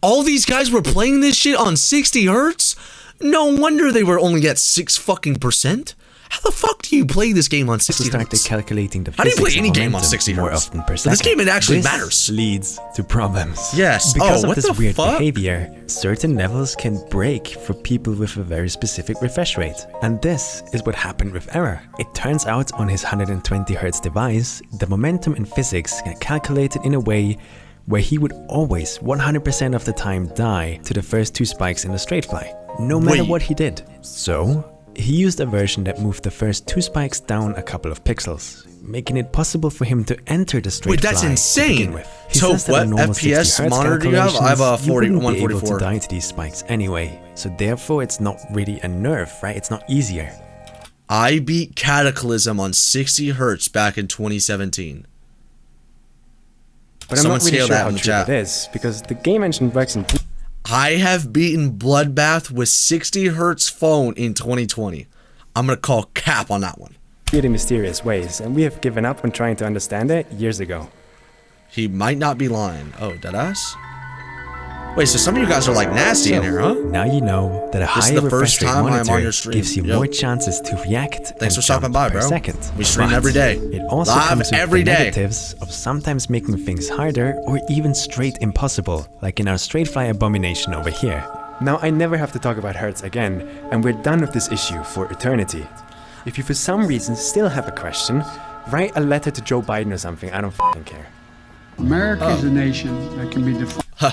All these guys were playing this shit on 60 Hertz? No wonder they were only at 6%. How the fuck do you play this game on 60 started Hertz? calculating the How do you play physics any of game on momentum 60 more hertz? often per This second. game, it actually This matters. leads to problems. Yes. Because Oh, of what this the weird fuck? behavior, certain levels can break for people with a very specific refresh rate. And this is what happened with Era. It turns out on his 120 Hz device, the momentum in physics got calculated in a way where he would always 100% of the time die to the first 2 spikes in the straight fly, no matter Wait. what he did. So he used a version that moved the first 2 spikes down a couple of pixels, making it possible for him to enter the straight Wait, that's fly to insane. begin with. He So says that what in normal FPS 60 Hz monitor do you have? I have a calculations, you wouldn't be able 144. to die to these spikes anyway, so therefore it's not really a nerf, right? It's not easier. I beat Cataclysm on 60 Hertz back in 2017. But I'm Someone not really scale sure that how in the true chat. that is, because the game engine works in I have beaten Bloodbath with 60 Hertz phone in 2020. I'm gonna call cap on that one. really mysterious ways, and we have given up on trying to understand it years ago. He might not be lying. Oh, deadass? Wait, so some of you guys are like nasty in here, huh? Now you know that a This is higher the first refresh rate time I'm on monitor your stream. gives you Yep. more chances to react. Thanks for and stopping jump by, per bro. second. We stream But every day. It also Live comes with every the day. negatives of sometimes making things harder or even straight impossible, like in our straight fly abomination over here. Now I never have to talk about hertz again, and we're done with this issue for eternity. If you for some reason still have a question, write a letter to Joe Biden or something, I don't f***ing care. America is a nation that can be defined. Huh.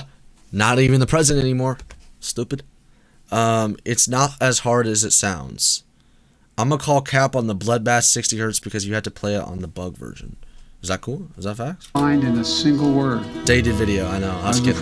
Not even the president anymore. Stupid. It's not as hard as it sounds. I'm gonna call cap on the Bloodbath 60 Hz because you had to play it on the bug version. Is that cool? Is that facts? Defined in a single word. Dated video, I know. I was kidding.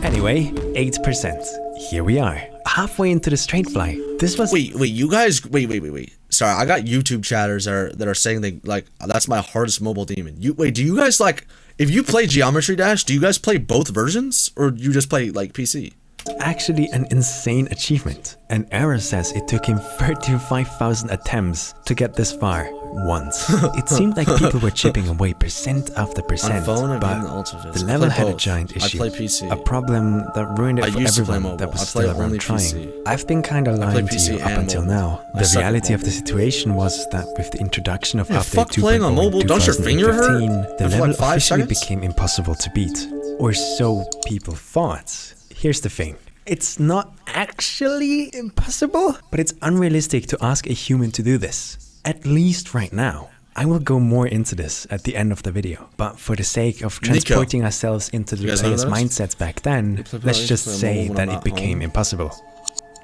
Anyway, 8%. Here we are, halfway into the straight fly. This was... Wait, you guys... Wait. Sorry, I got YouTube chatters that are saying they, like, that's my hardest mobile demon. Wait, do you guys, like... If you play Geometry Dash, do you guys play both versions? Or do you just play, like, PC? Actually an insane achievement. An error says it took him 35,000 attempts to get this far once. It seemed like people were chipping away percent after percent, On phone, but the level had a giant issue. I play PC. A problem that ruined it I for used to play everyone mobile. that was I play still around only trying. PC. I've been kinda lying to PC you up and until mobile. now. I The suck at reality of the mobile. situation was that with the introduction of Yeah, update fuck 2.0 playing on mobile. in Don't your finger hurt 2015, the for level like 5 officially seconds? became impossible to beat. Or so people thought. Here's the thing. It's not actually impossible, but it's unrealistic to ask a human to do this. At least right now. I will go more into this at the end of the video, but for the sake of transporting ourselves into the You guys know players' those? mindsets back then, let's just say that it became impossible.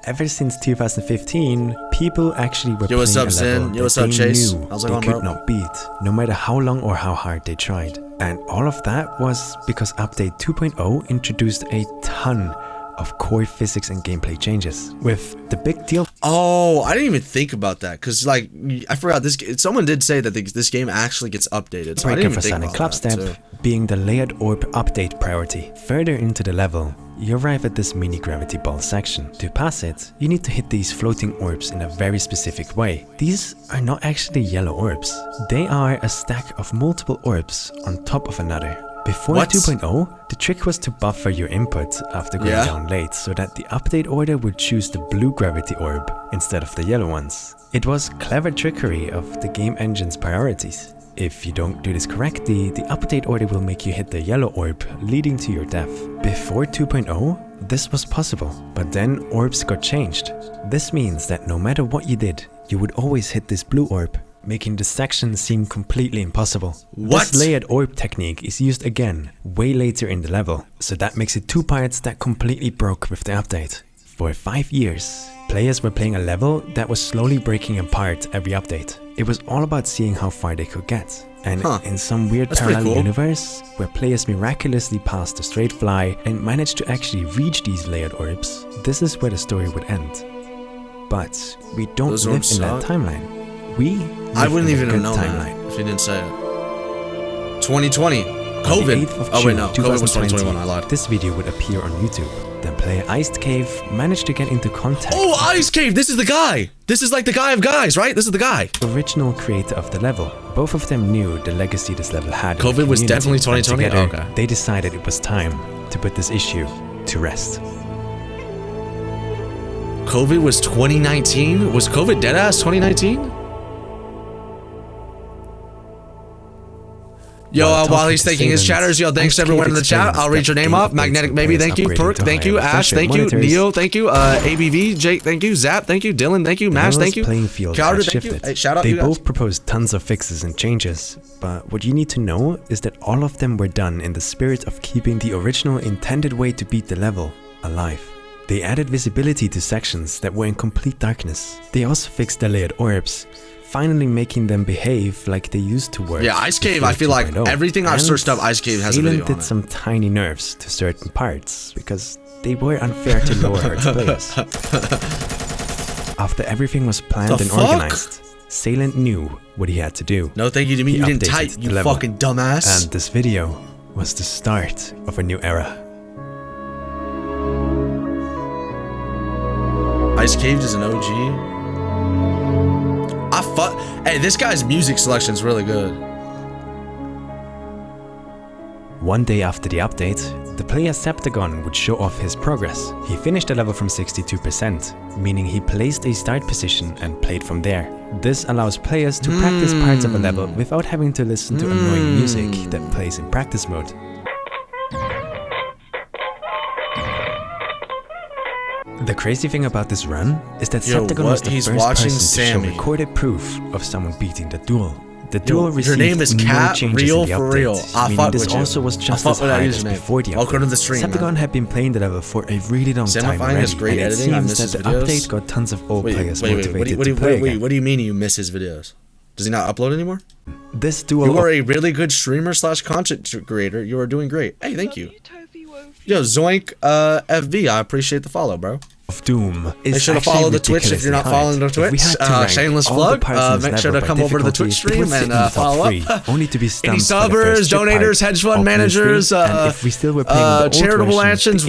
Ever since 2015, people actually were Yo, what's playing up, a level Zen? Yo, what's that up, they Chase? knew How's it they going, could bro? not beat, no matter how long or how hard they tried. And all of that was because update 2.0 introduced a ton of core physics and gameplay changes, with the big deal. Oh, I didn't even think about that because, like, I forgot this. Someone did say that this game actually gets updated. So I didn't even for think SILENT about that. CLUBSTEP being the layered orb update priority. Further into the level, you arrive at this mini gravity ball section. To pass it, you need to hit these floating orbs in a very specific way. These are not actually yellow orbs. They are a stack of multiple orbs on top of another. Before What? 2.0, the trick was to buffer your input after going Yeah. down late so that the update order would choose the blue gravity orb instead of the yellow ones. It was clever trickery of the game engine's priorities. If you don't do this correctly, the update order will make you hit the yellow orb, leading to your death. Before 2.0, this was possible, but then orbs got changed. This means that no matter what you did, you would always hit this blue orb, making the section seem completely impossible. What? This layered orb technique is used again, way later in the level, so that makes it two parts that completely broke with the update. For 5 years, players were playing a level that was slowly breaking apart every update. It was all about seeing how far they could get. And in some weird That's pretty parallel cool. universe, where players miraculously passed the straight fly and managed to actually reach these layered orbs, this is where the story would end. But we don't Those live orbs in that suck. timeline. We I live wouldn't in a even good have known timeline. that if you didn't say it. 2020. On the COVID. 8th of Oh, wait, June, no. COVID was 2021. I lied. This video would appear on YouTube. Then player Iced Cave managed to get into contact Oh, Ice Cave. This is the guy. This is like the guy of guys, right? This is the guy. with the original creator of the level. Both of them knew the legacy this level had. in the COVID was community, definitely and 2020? together, Okay. they decided it was time to put this issue to rest. COVID was 2019. Was COVID deadass 2019? Yo, While while talking he's to thanking his Salient, chatters, yo, thanks to Ice everyone Cave in the chat. explains I'll read your that name game off. updates Magnetic were Baby, players thank you. upgrading Perk, to thank higher you. Ash, refresh rate thank you. monitors. Neo, thank you. ABV, Jake, thank you. Zap, thank you. Dylan, thank you. Mash, The thank you. playing field Crowder, had thank you. shifted. Hey, shout out They you guys. both proposed tons of fixes and changes, but what you need to know is that all of them were done in the spirit of keeping the original intended way to beat the level alive. They added visibility to sections that were in complete darkness. They also fixed the layered orbs, finally making them behave like they used to work. Yeah, Ice Cave, before I feel like 2.0. everything I've And searched up, Ice Cave has a Salient video on did it. some tiny nerfs to certain parts, because they were unfair to lower Hertz players. After everything was planned The and fuck? organized, Salient knew what he had to do. No, thank you to me. He You didn't updated type, the you level. fucking dumbass. And this video was the start of a new era. Ice Cave is an OG. Hey, this guy's music selection is really good. One day after the update, the player Septagon would show off his progress. He finished the level from 62%, meaning he placed a start position and played from there. This allows players to practice parts of a level without having to listen to annoying music that plays in practice mode. The crazy thing about this run is that Septagon was the first person to show recorded proof of someone beating the duel. The duel received your name is no Cat, changes real in the for update, real. I meaning fuck this with you. also was just I as fuck with that hard as username. before the update. Welcome to the stream, Septagon man. had been playing the level for a really long time Sam, already, has great and it editing. I seems miss that his the videos. update got tons of old players Wait, motivated to play again. what do you mean you miss his videos? Does he not upload anymore? This duel You are a really good streamer / content creator. You are doing great. Hey, thank you. Yo, Zoink FV, I appreciate the follow, bro. of Doom is Make sure to follow the Twitch if you're not following the Twitch. Shameless plug. Make sure to come over to the Twitch stream and follow up. Only to be Any subbers, donators, hedge fund managers, charitable actions,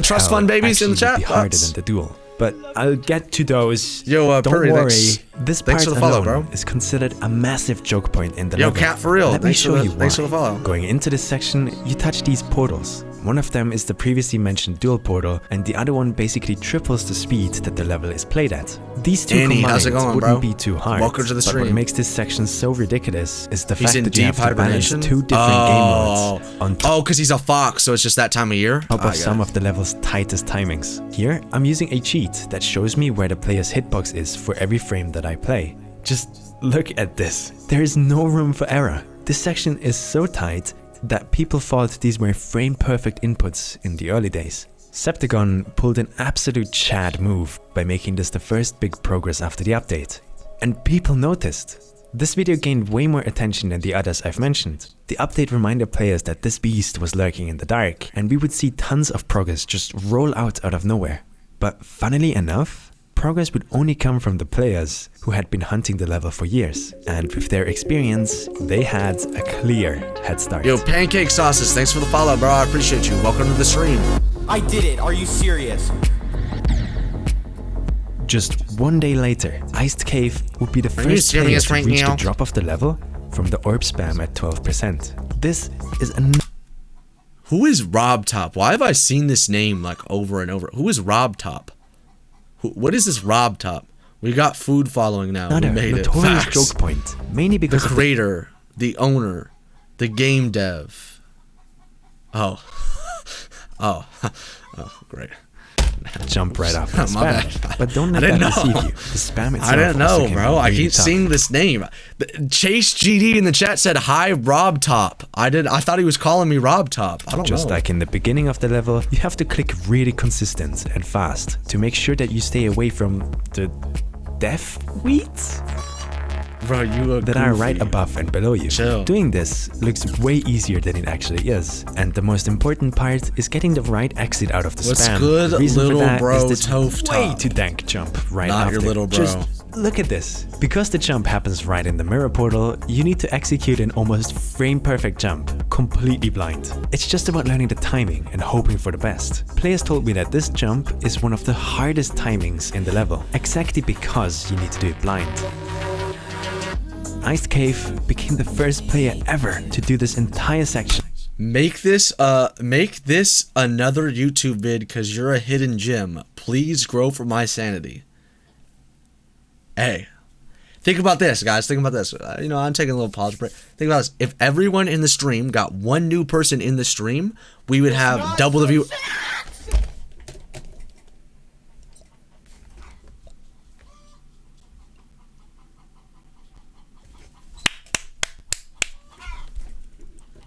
trust fund babies in the chat. Harder than the duel. But I'll get to those. Yo, don't Purry, worry. thanks. This Thanks part for the follow, alone bro. is considered a massive joke point in the Yo, level. Cat, for real. Let me show you why. Thanks for the follow. Going into this section, you touch these portals. One of them is the previously mentioned dual portal, and the other one basically triples the speed that the level is played at. These two Annie, combined how's it going, wouldn't bro? be too hard. Welcome to the But stream. what makes this section so ridiculous is the He's fact in that you deep have to balance hibernation? two different game modes on Oh, because he's a fox, so it's just that time of year? top of some of the level's tightest timings. Here, I'm using a cheat that shows me where the player's hitbox is for every frame that I play. Just look at this. There is no room for error. This section is so tight that people thought these were frame-perfect inputs in the early days. Septagon pulled an absolute Chad move by making this the first big progress after the update. And people noticed. This video gained way more attention than the others I've mentioned. The update reminded players that this beast was lurking in the dark, and we would see tons of progress just roll out of nowhere. But funnily enough, progress would only come from the players who had been hunting the level for years, and with their experience, they had a clear head start. Yo, Pancake Sauces, thanks for the follow, bro. I appreciate you. Welcome to the stream. I did it. Are you serious? Just one day later, Iced Cave would be the you first player serious to right reach now? the drop of the level from the orb spam at 12%. This is Who is Rob Top? Why have I seen this name like over and over? Who is Rob Top? What is this Rob Top? We got food following now. another We made it. notorious Facts. joke point, mainly The because of creator, the owner, the game dev. Oh. Oh. Oh, great. jump right off the My spam. bad. But don't I let that didn't deceive know. you. The spam itself I didn't also know, can bro. be I really keep tough. seeing this name. Chase GD in the chat said, "Hi, Rob Top." I thought he was calling me Rob Top. I don't Just know. like in the beginning of the level, you have to click really consistent and fast to make sure that you stay away from the death weeds Bro, you look that are goofy. right above and below you. Chill. Doing this looks way easier than it actually is, and the most important part is getting the right exit out of the What's spam. good, The reason little for that bro, is this Toph way Top? too dank jump right Not after. your little bro. Just look at this. Because the jump happens right in the mirror portal, you need to execute an almost frame-perfect jump, completely blind. It's just about learning the timing and hoping for the best. Players told me that this jump is one of the hardest timings in the level, exactly because you need to do it blind. Iced Cave became the first player ever to do this entire section. Make this another YouTube vid because you're a hidden gem. Please grow for my sanity. Hey, think about this, guys. Think about this. I'm taking a little pause break. Think about this. If everyone in the stream got one new person in the stream, we would have double the view.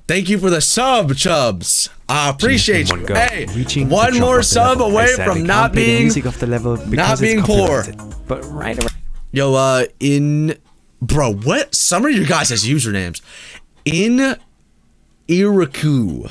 Thank you for the sub, Chubs. I appreciate you. Hey, one more sub away from not being poor. But right around. Yo, bro, what? Some of you guys has usernames. In Iraku.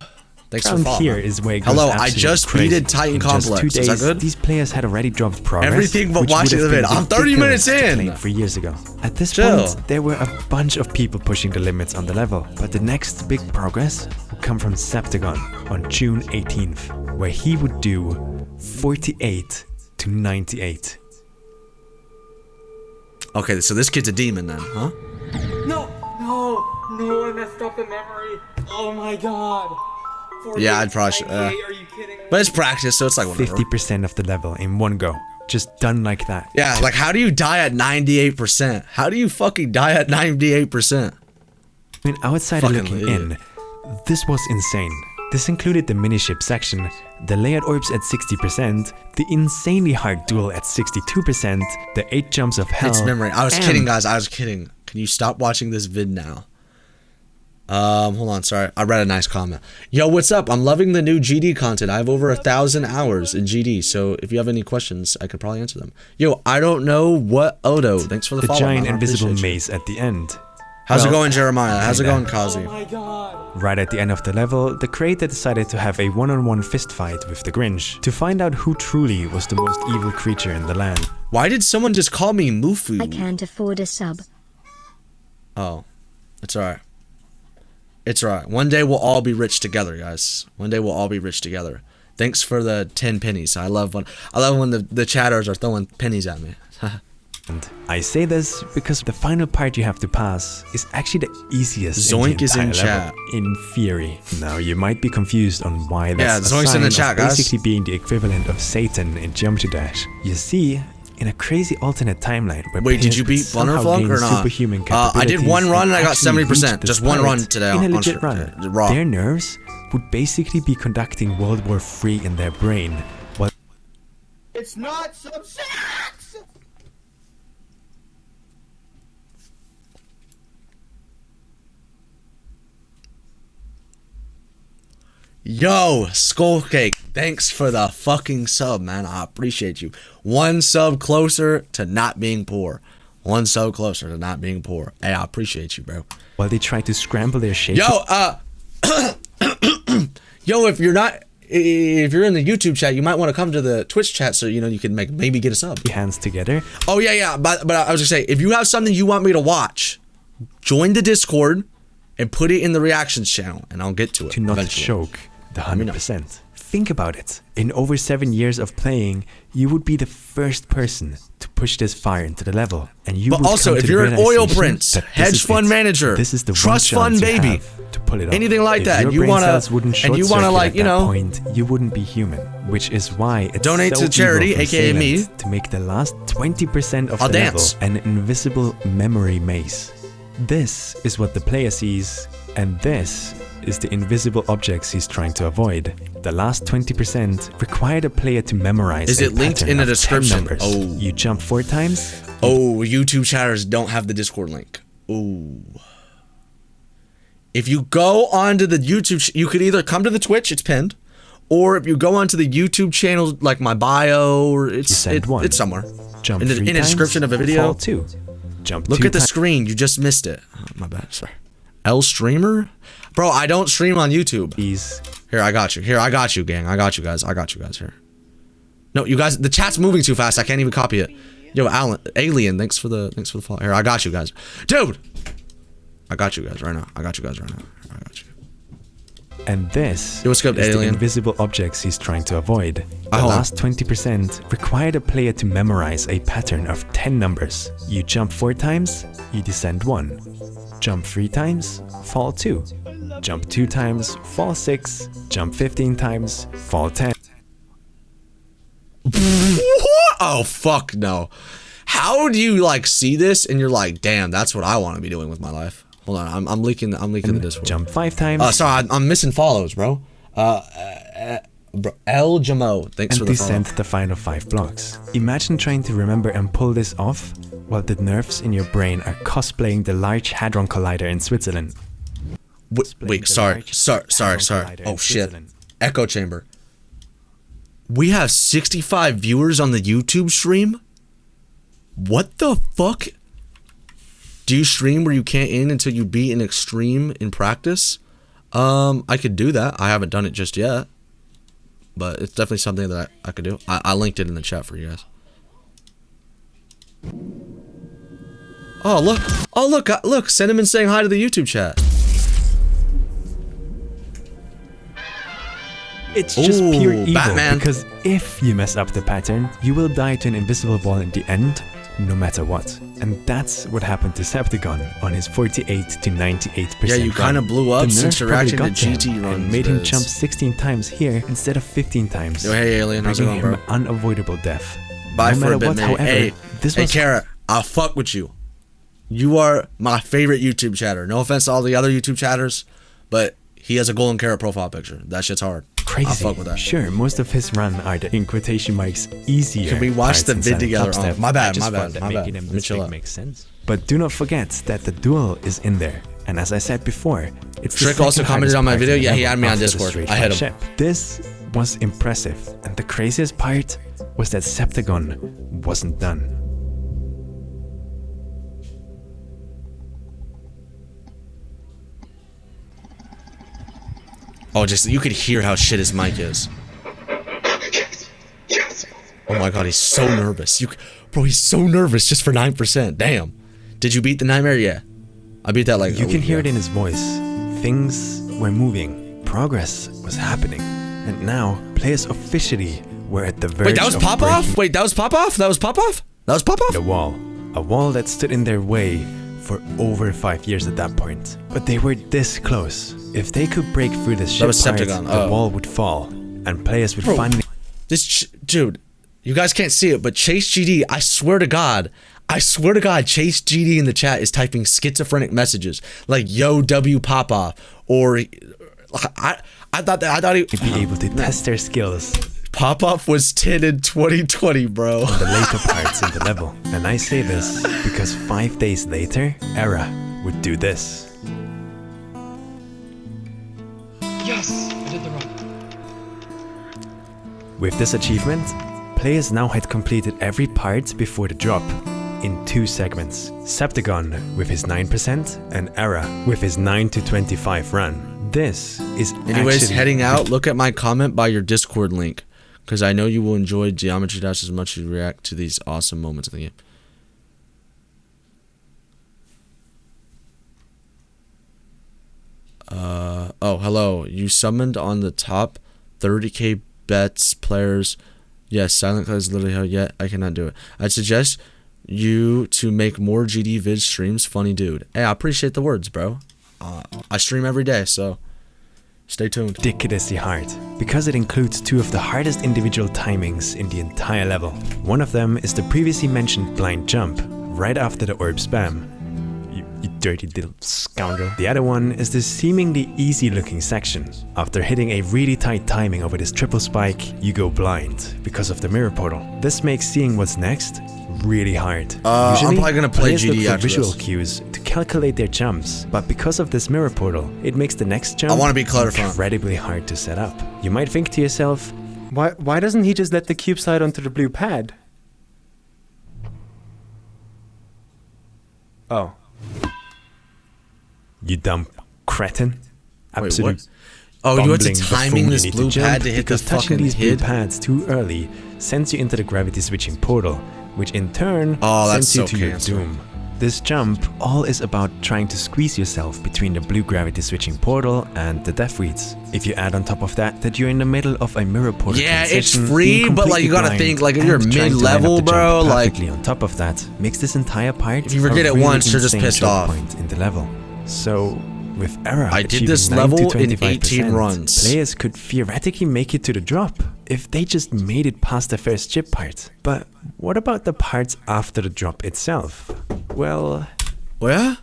Thanks for Around following. here is where it goes Hello, I absolutely just crazy. beated Titan In just 2 Complex. days, Is that good? These players had already dropped progress. Everything but which watching would the have vid. been I'm 30 minutes ridiculous to in. play 3 years ago. At this Chill. point, there were a bunch of people pushing the limits on the level. But the next big progress would come from Septagon on June 18th, where he would do 48 to 98. Okay, so this kid's a demon then, huh? No, no, No, I messed up the memory. Oh my god. Yeah, I'd probably. Are you kidding me? But it's practice, so it's like whatever. 50% of the level in one go. Just done like that. Yeah, like how do you die at 98%? How do you fucking die at 98%? An outsider Fucking looking idiot. in, this was insane. This included the miniship section, the layered orbs at 60%, the insanely hard duel at 62%, the 8 jumps of hell. It's memory. I was and kidding, guys. I was kidding. Can you stop watching this vid now? Hold on. Sorry. I read a nice comment. Yo, what's up? I'm loving the new GD content. I have over 1,000 hours in GD. So if you have any questions, I could probably answer them. Yo, I don't know what Odo. Thanks for the follow. giant man. I invisible appreciate you. maze at the end. How's it Well, going, Jeremiah? How's it kinda. going, Kazi? Oh my god. Right at the end of the level, the creator decided to have a one-on-one fist fight with the Grinch to find out who truly was the most evil creature in the land. Why did someone just call me Mufu? I can't afford a sub. Oh, it's alright. It's alright. One day we'll all be rich together, guys. One day we'll all be rich together. Thanks for the 10 pennies. I love when the chatters are throwing pennies at me. And I say this because the final part you have to pass is actually the easiest Zoink in the is in entire level, chat. in theory. Now you might be confused on why that's Yeah, a Zoink's in the sign chat, of guys. basically being the equivalent of Satan in Geometry Dash. You see, in a crazy alternate timeline where Wait, did players you could beat somehow Blunderflunk gain or not? superhuman I did one capabilities run and I got actually 70%. reach the Just one run spot today in a on legit run. raw. Their nerves would basically be conducting World War III in their brain, while It's not some sex! Yo, Skullcake, thanks for the fucking sub, man. I appreciate you. One sub closer to not being poor. One sub closer to not being poor. Hey, I appreciate you, bro. while they try to scramble their shape. Yo, yo, if you're in the YouTube chat, you might want to come to the Twitch chat so you can maybe get a sub. Hands together. Oh yeah, but I was gonna say, if you have something you want me to watch, join the Discord and put it in the reactions channel, and I'll get to it. To not eventually. choke the 100%. Think about it. In over 7 years of playing, you would be the first person to push this far into the level, and you. But would also, come if to the you're an oil realization prince, that this hedge is fund it. manager, this is the trust one fund chance you baby, have to pull it off. anything like If that, your you brain wanna- cells wouldn't and you short wanna, circuit like, at you that know- point, you wouldn't be human, which is why it's Donate so to charity, evil for aka me. Salient to make the last 20% of I'll the dance. level an invisible memory maze. This is what the player sees, and this is the invisible objects he's trying to avoid. The last 20% require the player to memorize. Is a it linked pattern in the of 10 description? numbers. Oh. You jump 4 times. Oh, YouTube chatters don't have the Discord link. Ooh. If you go onto the YouTube, you could either come to the Twitch, it's pinned, or if you go onto the YouTube channel, like my bio, or it's somewhere. Jump in the 3 in the description times, of a video. Fall 2. Jump Look 2 at the times. screen. You just missed it. Oh, my bad. Sorry. L streamer, bro. I don't stream on YouTube. Here, I got you. Here, I got you, gang. I got you guys. I got you guys here. No, you guys. The chat's moving too fast. I can't even copy it. Yo, Alien. Thanks for the follow. Here, I got you guys, dude. I got you guys right now. I got you. And this Yo, what's up, is the Alien? invisible objects he's trying to avoid. The Hold on. last 20% require the player to memorize a pattern of 10 numbers. You jump 4 times, you descend 1. Jump 3 times, fall 2. Jump 2 times, fall 6. Jump 15 times, fall 10. What? Oh fuck no. How do you see this and you're like, damn, that's what I want to be doing with my life? Hold on, I'm leaking the Discord. Jump 5 times. Sorry, I'm missing follows, bro. Bro, El Jamo, thanks for And the follow. descend the final 5 blocks. Imagine trying to remember and pull this off while the nerves in your brain are cosplaying the Large Hadron Collider in Switzerland. Wait, sorry. Oh shit. Echo chamber. We have 65 viewers on the YouTube stream? What the fuck? Do you stream where you can't in until you beat an extreme in practice? I could do that. I haven't done it just yet. But it's definitely something that I could do. I linked it in the chat for you guys. Oh, look. Oh, look. Cinnamon saying hi to the YouTube chat. It's just pure Ooh, evil, Batman. because if you mess up the pattern, you will die to an invisible ball at the end, no matter what. And that's what happened to Septagon on his 48 to 98%. Yeah, you kind of blew up since you're reacting to GT runs. And made him jump 16 times here instead of 15 times. Yo, hey alien, how's it going, bro? Unavoidable death. Bye no for a bit, what, man. however, Hey, this hey, was Kara, I'll fuck with you. You are my favorite YouTube chatter. No offense to all the other YouTube chatters, but he has a golden carrot profile picture. That shit's hard. Crazy. I'll fuck with that. Sure, most of his run are the in quotation marks easier. Can we watch parts the in vid Silent together? Clubstep. Oh, my bad, I just my found bad, that my making bad. a Let me chill mistake out. makes sense. But do not forget that the duel is in there. And as I said before, it's the Trick also second commented hardest on my part video. in the Yeah, he level had me on after the Discord. straight I hit ship. This was impressive. And the craziest part was that Septagon wasn't done. Oh, just you could hear how shit his mic is. Yes. Oh my god, he's so nervous. Bro, he's so nervous just for 9%. Damn. Did you beat the nightmare? Yeah. I beat that like You can hear it in his voice. Things were moving. Progress was happening. And now, players officially were at the verge Wait, that was of pop breaking off? Wait, that was pop off? That was pop off? That was pop off? the wall. A wall that stood in their way for over 5 years at that point. But they were this close. If they could break through the ship was part, Septagon. the Oh. wall would fall. And players would Bro, finally... Dude, you guys can't see it, but Chase GD, I swear to God, Chase GD in the chat is typing schizophrenic messages like "Yo W pop off" or I thought he be able to test their skills pop off was 10 in 2020, bro. on the later parts in the level. And I say this because 5 days later, Era would do this. Yes, I did the run. With this achievement, players now had completed every part before the drop in 2 segments. Septagon with his 9% and Era with his 9 to 25 run. This is Anyways, actually heading out, look at my comment by your Discord link, because I know you will enjoy Geometry Dash as much as you react to these awesome moments in the game. Oh, hello. You summoned on the top 30k bets players. Yes, Silent Club is literally how yet I cannot do it. I'd suggest you to make more GD vid streams. Funny dude. Hey, I appreciate the words, bro. I stream every day, so stay tuned. ridiculously hard because it includes 2 of the hardest individual timings in the entire level. One of them is the previously mentioned blind jump right after the orb spam. You dirty little scoundrel. The other one is the seemingly easy looking section. After hitting a really tight timing over this triple spike, you go blind because of the mirror portal. This makes seeing what's next really hard. I'm probably gonna play players look GD for after visual this. cues to calculate their jumps, but because of this mirror portal, it makes the next jump I wanna be clarified. incredibly hard to set up. You might think to yourself, Why doesn't he just let the cube slide onto the blue pad? Oh. you dumb cretin. Absolute what? Oh, you had to bumbling timing buffoon. this You need blue jump pad to hit the because touching fucking these blue hid? pads too early sends you into the gravity switching portal, which in turn Oh, that's sends you so to your cancer. doom. This jump all is about trying to squeeze yourself between the blue gravity switching portal and the death reeds. If you add on top of that you're in the middle of a mirror portal Yeah, it's transition, free, being but like you gotta completely think blind like if you're and trying to line up mid-level, the jump bro. Like perfectly on top of that makes this entire part if you forget a it really once, you're just insane pissed choke off. point in the level. So with Era I did achieving this 9 to level in 25%, 18 runs. Players could theoretically make it to the drop if they just made it past the first chip part. But what about the parts after the drop itself? Well, yeah.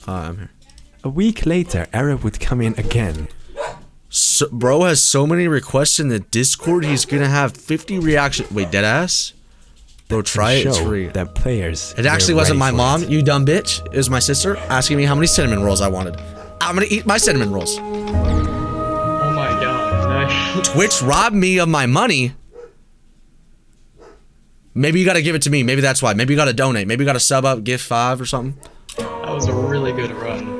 I'm here. a week later, Era would come in again. So, bro has so many requests in the Discord. He's gonna have 50 reactions. Wait, deadass? Bro, try it. It's Show free. that players. It actually were wasn't my ready for mom, it. you dumb bitch. It was my sister asking me how many cinnamon rolls I wanted. I'm gonna eat my cinnamon rolls. Oh my god, nice. Twitch robbed me of my money. Maybe you gotta give it to me. Maybe that's why. Maybe you gotta donate. Maybe you gotta sub up, gift 5 or something. That was a really good run.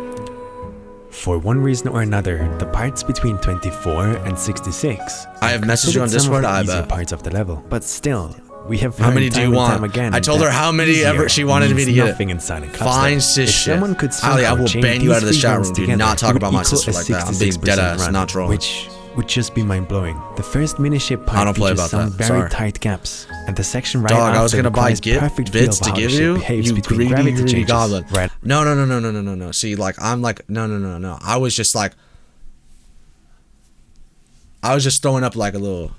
For one reason or another, the parts between 24 and 66. I have messaged you on considered some of Discord, the I easier bet. parts of the level, but still, We have How many learned do you time and want? time again I told her that how many easier ever she wanted me means to get nothing it. in Silent Clubstep. Fine sis If shit. someone could Ali, I somehow will chain ban you these out of the three chat rounds room. Do together, not talk it about would my equal sister a like that. I'm being 66% dead ass, run, not trolling. which would just be mind-blowing. The first miniship part I don't play features about some that. very Sorry. tight gaps, and the section right Dog, after I was gonna buy requires perfect feel bits of to how the give ship you. behaves You between greedy, gravity greedy changes. goblin. Right. No. See, like I'm like no. I was just like, I was just throwing up like a little.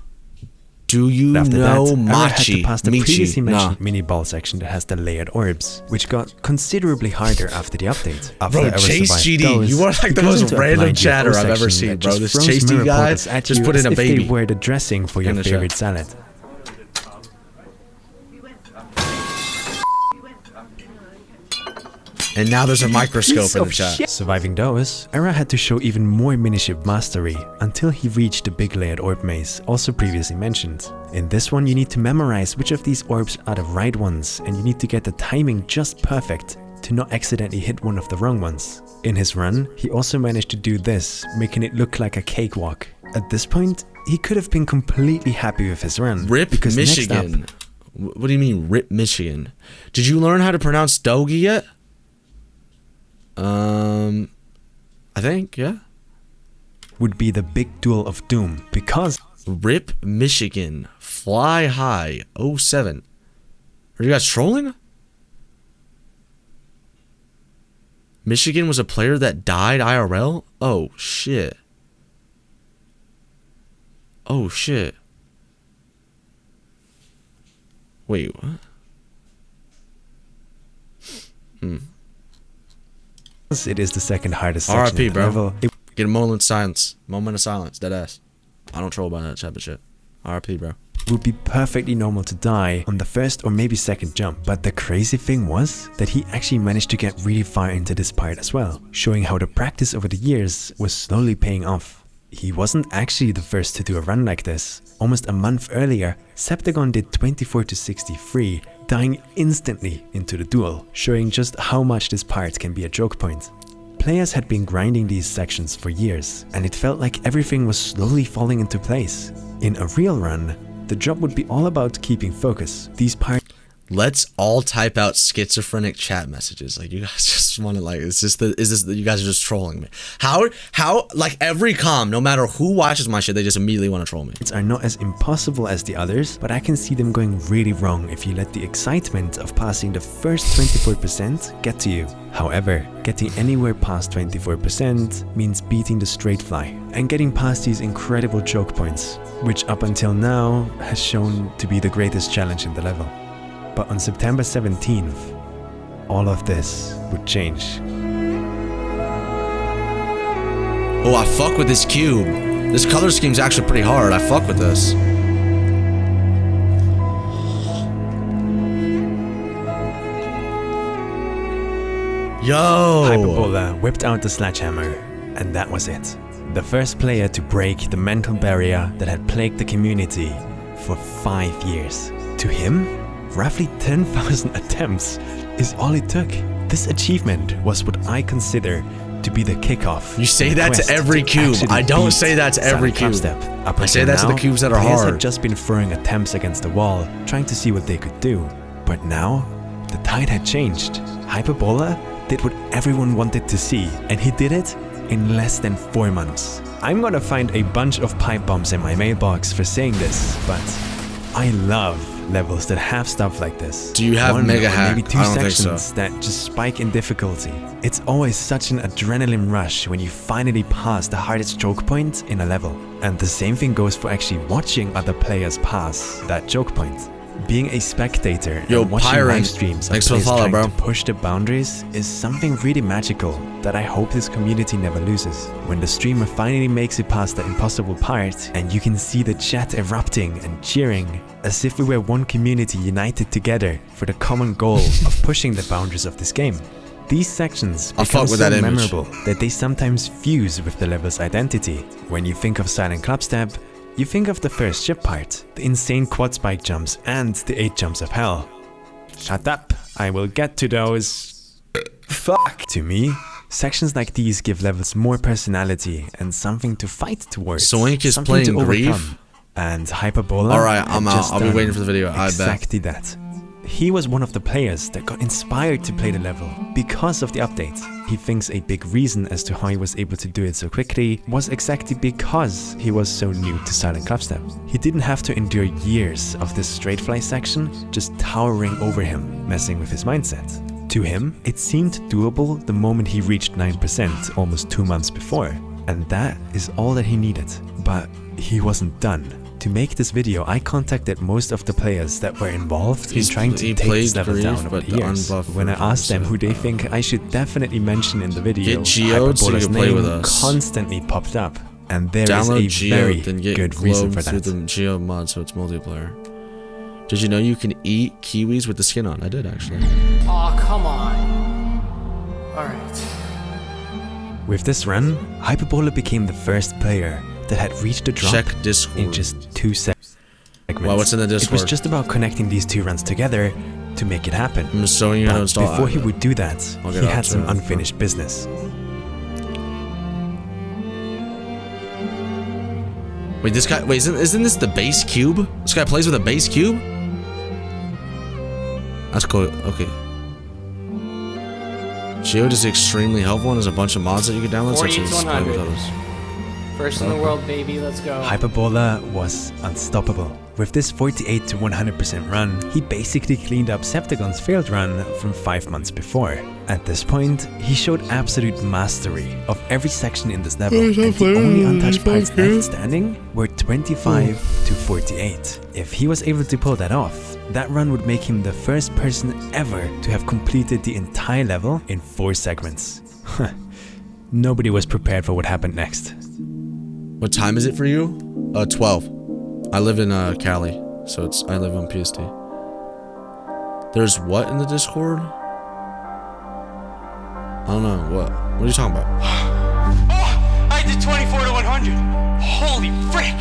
Do you After know that, Era had to Machi? pass the previously Michi? mentioned Nah. mini ball section that has the layered orbs, which got considerably harder after the update. After Bro, Era Chase survived GD, those, you are like he the goes most into a random blind chatter UFO I've ever section seen, that bro. just This throws Chase D mirror guy portals at just you put in as a if baby. they were the dressing for your In the chat. favorite salad. And now there's a microscope in the chat. Surviving those, Era had to show even more miniship mastery until he reached the big layered orb maze, also previously mentioned. In this one you need to memorize which of these orbs are the right ones, and you need to get the timing just perfect to not accidentally hit one of the wrong ones. In his run, he also managed to do this, making it look like a cakewalk. At this point, he could have been completely happy with his run. Rip because Michigan. Next up, What do you mean, Rip Michigan? Did you learn how to pronounce Dogi yet? I think, yeah. would be the big duel of doom, because Rip Michigan. Fly High 07. Are you guys trolling? Michigan was a player that died IRL? Oh, shit. Oh, shit. Wait, what? it is the second hardest section RIP, in the bro. level. It Get a moment of silence. Moment of silence. Dead ass. I don't troll about that type of shit. RIP, bro. would be perfectly normal to die on the first or maybe second jump, but the crazy thing was that he actually managed to get really far into this part as well, showing how the practice over the years was slowly paying off. He wasn't actually the first to do a run like this. Almost a month earlier, Septagon did 24 to 63, dying instantly into the duel, showing just how much this part can be a choke point. Players had been grinding these sections for years, and it felt like everything was slowly falling into place. In a real run, the job would be all about keeping focus. These parts. Let's all type out schizophrenic chat messages. Like, you guys just want to, like, you guys are just trolling me. How, like, every comm, no matter who watches my shit, they just immediately want to troll me. Are not as impossible as the others, but I can see them going really wrong if you let the excitement of passing the first 24% get to you. However, getting anywhere past 24% means beating the straight fly and getting past these incredible choke points, which up until now has shown to be the greatest challenge in the level. But on September 17th, all of this would change. Oh, I fuck with this cube. This color scheme's actually pretty hard. I fuck with this. Yo! Hyperbola whipped out the sledgehammer, and that was it. The first player to break the mental barrier that had plagued the community for 5 years. To him, roughly 10,000 attempts is all it took. This achievement was what I consider to be the kickoff. You say that to every cube. I don't say that to every cube. I say that to the cubes that are players hard. had just been throwing attempts against the wall, trying to see what they could do. But now, the tide had changed. Hyperbola did what everyone wanted to see, and he did it in less than 4 months. I'm gonna find a bunch of pipe bombs in my mailbox for saying this, but I love levels that have stuff like this. Do you have One Mega or Hack? maybe two I don't think sections so. that just spike in difficulty. It's always such an adrenaline rush when you finally pass the hardest choke point in a level. And the same thing goes for actually watching other players pass that choke point. Being a spectator Yo, and watching Pyron, live streams of thanks for the players follow, trying bro. to push the boundaries is something really magical that I hope this community never loses. When the streamer finally makes it past the impossible part and you can see the chat erupting and cheering as if we were one community united together for the common goal of pushing the boundaries of this game. These sections I become fuck with so that image. memorable that they sometimes fuse with the level's identity. When you think of Silent Clubstep, you think of the first ship part, the insane quad spike jumps, and the 8 jumps of hell. Shut up, I will get to those. Fuck. To me, sections like these give levels more personality and something to fight towards. Soink is something to playing Grief? overcome. And Hyperbola. Alright, I'm out. I'll be waiting for the video. I bet. Exactly that. He was one of the players that got inspired to play the level because of the update. He thinks a big reason as to how he was able to do it so quickly was exactly because he was so new to Silent Clubstep. He didn't have to endure years of this straight fly section just towering over him, messing with his mindset. To him, it seemed doable the moment he reached 9% almost 2 months before. And that is all that he needed. But he wasn't done. To make this video, I contacted most of the players that were involved in trying to take this level down over the years. When I asked them who they think I should definitely mention in the video, Hyperbola's name constantly popped up. And there is a very good reason for that. Download the Geo mod so it's multiplayer. Did you know you can eat kiwis with the skin on? I did actually. Aw, come on. Alright. With this run, Hyperbola became the first player that had reached the drop in just 2 segments. Well, what's in the Discord? It was just about connecting these 2 runs together to make it happen. I'm just showing you how to install. Before he would do that, he had some unfinished business. Wait, this guy. Wait, isn't this the base cube? This guy plays with a base cube? That's cool. Okay. Geode is extremely helpful and there's a bunch of mods that you can download, such as play with others. First in the world, baby, let's go. Hyperbola was unstoppable. With this 48 to 100% run, he basically cleaned up Septagon's failed run from 5 months before. At this point, he showed absolute mastery of every section in this level, and the only untouched parts left standing were 25 to 48. If he was able to pull that off, that run would make him the first person ever to have completed the entire level in 4 segments. Nobody was prepared for what happened next. What time is it for you? 12. I live in Cali, so I live on PST. There's what in the Discord? I don't know, what? What are you talking about? Oh, I did 24 to 100. Holy frick!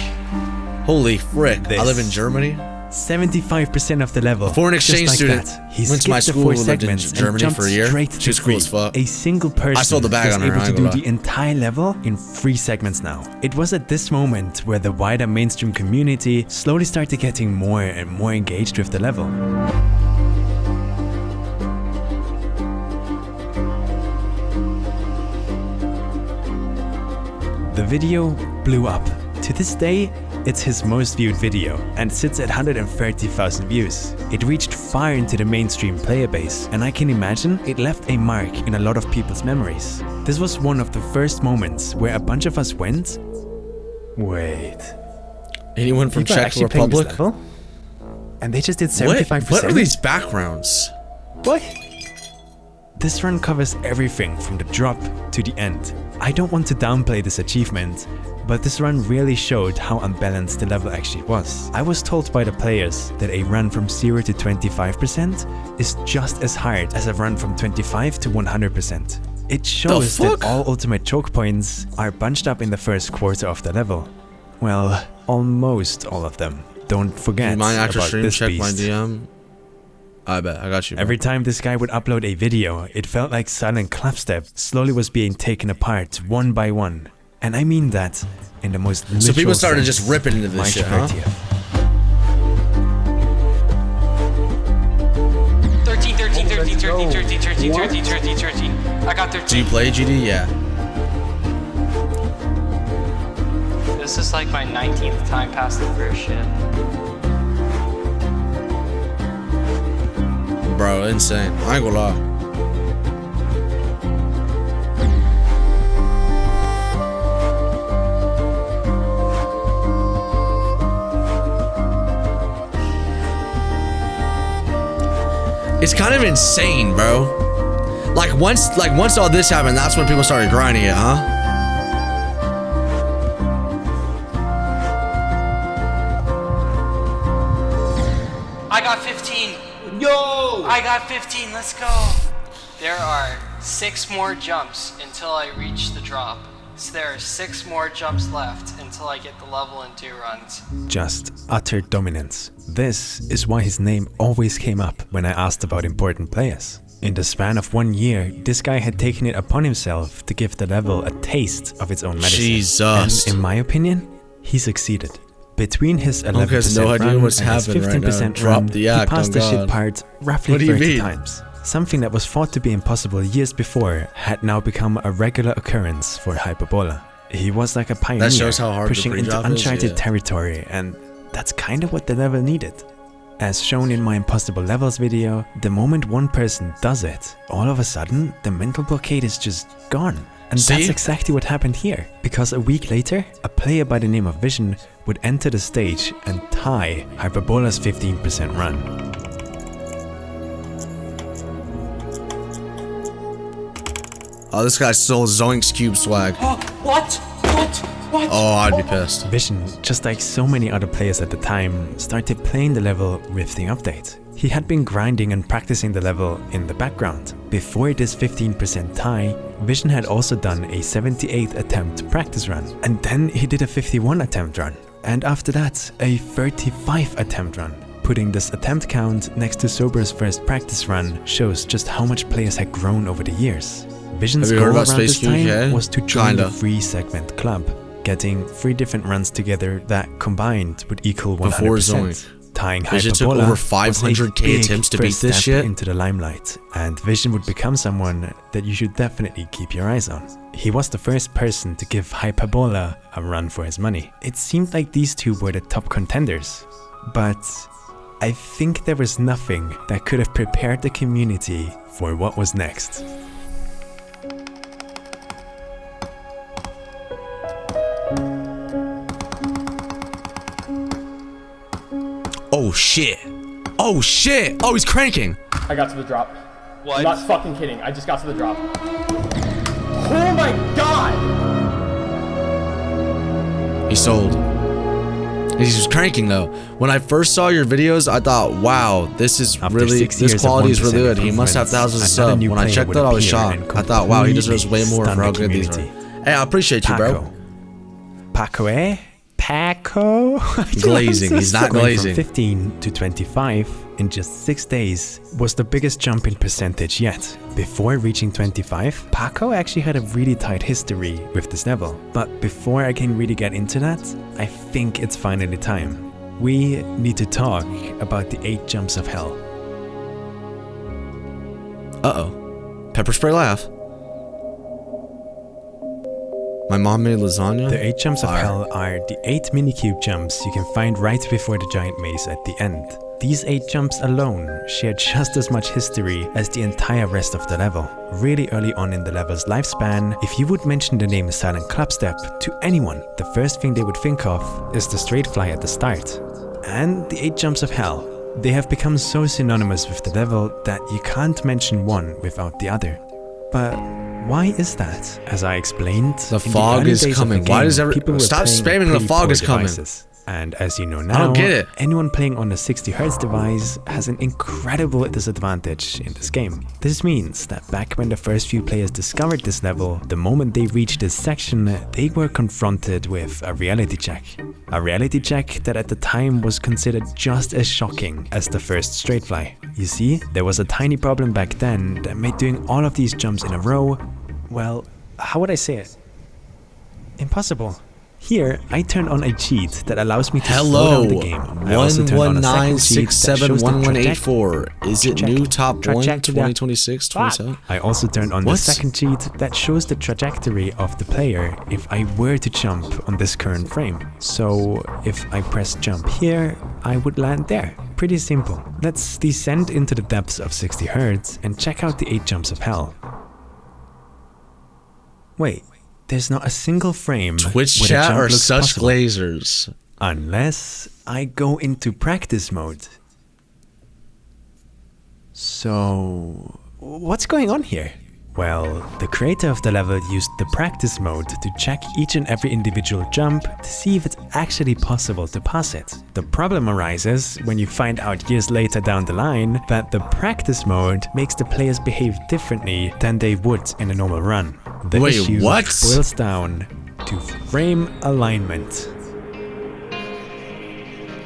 Holy frick, I live in Germany? 75% of the level. Foreign exchange student. He went to my school, lived in Germany for a year. She was cool as fuck. A single person I sold the bag on her, was able to do the entire level in 3 segments now. It was at this moment where the wider mainstream community slowly started getting more and more engaged with the level. The video blew up. To this day, it's his most viewed video and sits at 130,000 views. It reached far into the mainstream player base, and I can imagine it left a mark in a lot of people's memories. This was one of the first moments where a bunch of us went, wait, anyone from Czech Republic? And they just did 75%? What are these backgrounds? What? This run covers everything from the drop to the end. I don't want to downplay this achievement, but this run really showed how unbalanced the level actually was. I was told by the players that a run from 0 to 25% is just as hard as a run from 25 to 100%. It shows that all ultimate choke points are bunched up in the first quarter of the level. Well, almost all of them. Don't forget about this check beast. My DM. I bet, I got you, bro. Every time this guy would upload a video, it felt like Silent Clubstep slowly was being taken apart one by one. And I mean that in the most literal sense. So people started just ripping into this shit, huh? 13. I got 13. Do you play GD? Yeah. This is like my 19th time past the first shit. Bro, insane. I ain't gonna lie. It's kind of insane, bro. Like once all this happened, that's when people started grinding it, huh? I got 15. Yo! I got 15. Let's go. There are 6 more jumps until I reach the drop. So there are 6 more jumps left until I get the level in 2 runs. Just utter dominance. This is why his name always came up when I asked about important players. In the span of 1 year, this guy had taken it upon himself to give the level a taste of its own medicine. Jesus. And in my opinion, he succeeded. Between his 11% has no idea run what's and his happening right 15% now. run, Drop the he act, passed oh the shit God. part roughly What do you 30 mean? times. Something that was thought to be impossible years before had now become a regular occurrence for Hyperbola. He was like a pioneer, shows how hard the pushing into pre-drop is, uncharted yeah. territory, and that's kind of what the level needed. As shown in my Impossible Levels video, the moment one person does it, all of a sudden the mental blockade is just gone. And that's exactly what happened here, because a week later, a player by the name of Vision would enter the stage and tie Hyperbola's 15% run. Oh, this guy stole Zoink's cube swag. What? Oh, I'd be pissed. Vision, just like so many other players at the time, started playing the level with the update. He had been grinding and practicing the level in the background. Before this 15% tie, Vision had also done a 78th attempt practice run, and then he did a 51 attempt run, and after that a 35 attempt run. Putting this attempt count next to Sober's first practice run shows just how much players had grown over the years. Vision's goal around this time was to join the 3-segment club, getting 3 different runs together that combined would equal 100%. Tying Vision took Hyperbola over was a 500k big attempts to beat first this step shit. into the limelight, and Vision would become someone that you should definitely keep your eyes on. He was the first person to give Hyperbola a run for his money. It seemed like these two were the top contenders, but I think there was nothing that could have prepared the community for what was next. Oh shit. Oh shit. Oh, he's cranking. I got to the drop. What? I'm not fucking kidding. I just got to the drop. Oh my god! He sold. He's just cranking though. When I first saw your videos, I thought, wow, this is really, this quality is really good. He must have thousands of subs. When I checked that, I was shocked. I thought, wow, he deserves way more for how good these are. Hey, I appreciate you, bro. Paco, eh? Paco? Glazing. He's not glazing. From 15 to 25 in just 6 days was the biggest jump in percentage yet. Before reaching 25, Paco actually had a really tight history with this level. But before I can really get into that, I think it's finally time. We need to talk about the 8 jumps of hell. Uh-oh. Pepper spray laugh. My mom made lasagna? The 8 jumps of hell are the 8 mini-cube jumps you can find right before the giant maze at the end. These 8 jumps alone share just as much history as the entire rest of the level. Really early on in the level's lifespan, if you would mention the name Silent Clubstep to anyone, the first thing they would think of is the straight fly at the start. And the 8 jumps of hell. They have become so synonymous with the level that you can't mention one without the other. But why is that? As I explained, the fog is coming. Why does everyone stop spamming the fog is coming? And as you know now, I don't get it. Anyone playing on a 60Hz device has an incredible disadvantage in this game. This means that back when the first few players discovered this level, the moment they reached this section, they were confronted with a reality check. A reality check that at the time was considered just as shocking as the first straight fly. You see, there was a tiny problem back then that made doing all of these jumps in a row, well, how would I say it? Impossible. Here, I turned on a cheat that allows me to slow down the game. I also turned on a second cheat that shows the 11671184. Is it new top 1 2026 27? I also turned on the second cheat that shows the trajectory of the player if I were to jump on this current frame. So if I press jump here, I would land there. Pretty simple. Let's descend into the depths of 60Hz and check out the 8 jumps of hell. Wait. There's not a single frame. Twitch chat are such glazers. Unless I go into practice mode. So, what's going on here? Well, the creator of the level used the practice mode to check each and every individual jump to see if it's actually possible to pass it. The problem arises when you find out years later down the line that the practice mode makes the players behave differently than they would in a normal run. The issue boils down to frame alignment.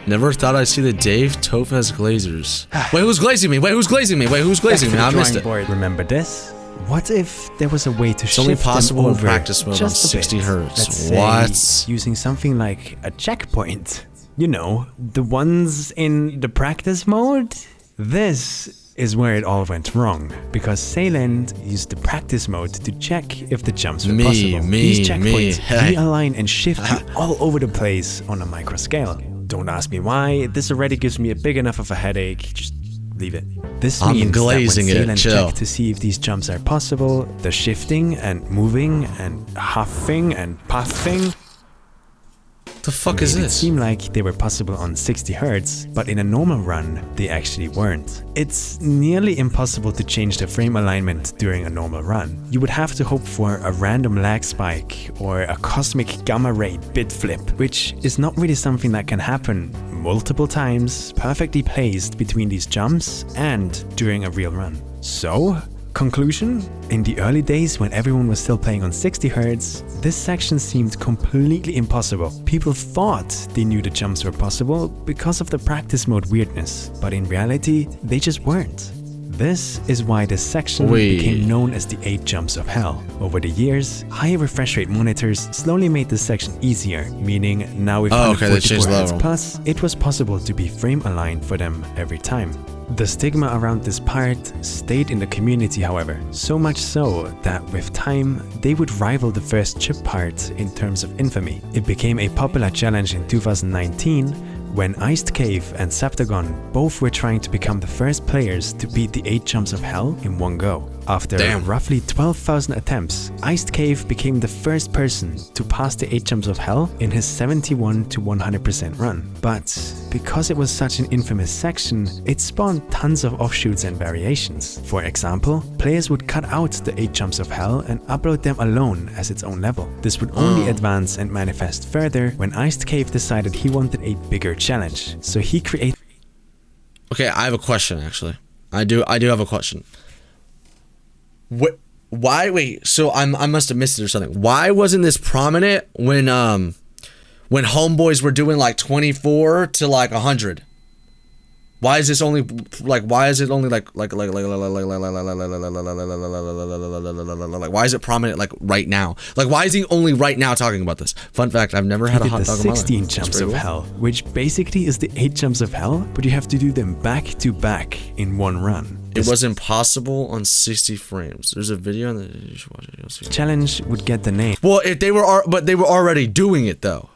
Never thought I'd see the Dave Toph has glazers. Wait, who's glazing me? Wait, who's glazing me? Wait, who's glazing me? I missed it. Remember this? What if there was a way to it's only shift possible them in over practice mode on just 60 Hz? Let's say using something like a checkpoint. You know, the ones in the practice mode? This is where it all went wrong, because Silent used the practice mode to check if the jumps were possible. These checkpoints realign and shift you all over the place on a micro scale. Don't ask me why, this already gives me a big enough of a headache, just leave it. This means that when Silent checked to see if these jumps are possible, the shifting and moving and huffing and puffing, the fuck is this? It seemed like they were possible on 60 Hz, but in a normal run, they actually weren't. It's nearly impossible to change the frame alignment during a normal run. You would have to hope for a random lag spike or a cosmic gamma ray bit flip, which is not really something that can happen multiple times, perfectly placed between these jumps and during a real run. So, conclusion? In the early days when everyone was still playing on 60 Hz, this section seemed completely impossible. People thought they knew the jumps were possible because of the practice mode weirdness, but in reality, they just weren't. This is why this section became known as the 8 jumps of hell. Over the years, higher refresh rate monitors slowly made this section easier, meaning now with 144 Hz plus, it was possible to be frame aligned for them every time. The stigma around this part stayed in the community, however, so much so that with time, they would rival the first chip part in terms of infamy. It became a popular challenge in 2019 when Iced Cave and Septagon both were trying to become the first players to beat the 8 jumps of hell in one go. After roughly 12,000 attempts, Iced Cave became the first person to pass the 8 jumps of hell in his 71 to 100% run. But because it was such an infamous section, it spawned tons of offshoots and variations. For example, players would cut out the 8 jumps of hell and upload them alone as its own level. This would only advance and manifest further when Iced Cave decided he wanted a bigger challenge. So he created... Okay, I have a question actually. I do have a question. Why? Wait. So I must have missed it or something. Why wasn't this prominent when homeboys were doing like 24 to like 100? Why is this only like? Why is it only like? Why is it prominent like right now? Like why is he only right now talking about this? Fun fact: I've never had a hot dog in my life. 16 jumps of hell, which basically is the 8 jumps of hell, but you have to do them back to back in one run. It was impossible on 60 frames. There's a video on the you should watch it. You'll see. Challenge would get the name. Well, if they were, but they were already doing it though.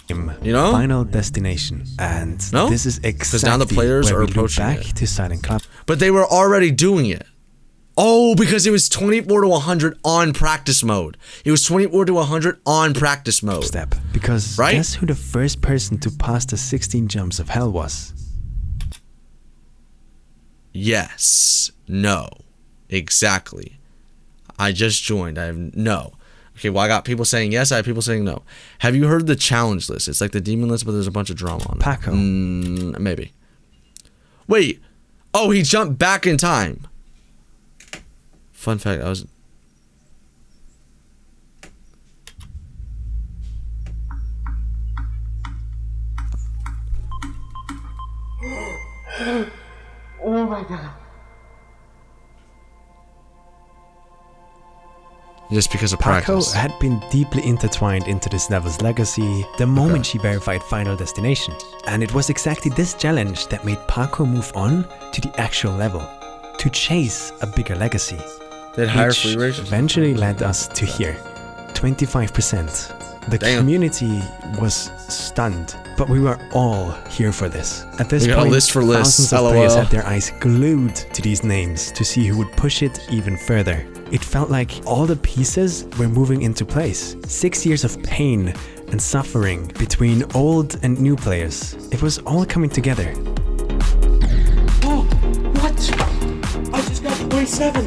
You know, Final Destination, and this is exactly now the players where are we approaching loop back to Silent Club. But they were already doing it. Oh, because it was 24 to 100 on practice mode. It was 24 to 100 on practice mode. Step, because guess who the first person to pass the 16 jumps of hell was? Yes. No. Exactly. I just joined. I have no. Okay, well, I got people saying yes, I have people saying no. Have you heard the challenge list? It's like the demon list, but there's a bunch of drama on it. Paco. Maybe. Wait. Oh, he jumped back in time. Fun fact, I was... Oh my god. Just because of practice. Paco had been deeply intertwined into this level's legacy the moment she verified Final Destination. And it was exactly this challenge that made Paco move on to the actual level, to chase a bigger legacy. They had higher free rates? Eventually led us to here, 25%. The community was stunned, but we were all here for this. At this point, thousands of players had their eyes glued to these names to see who would push it even further. It felt like all the pieces were moving into place. 6 years of pain and suffering between old and new players. It was all coming together. Oh, what? I just got 27.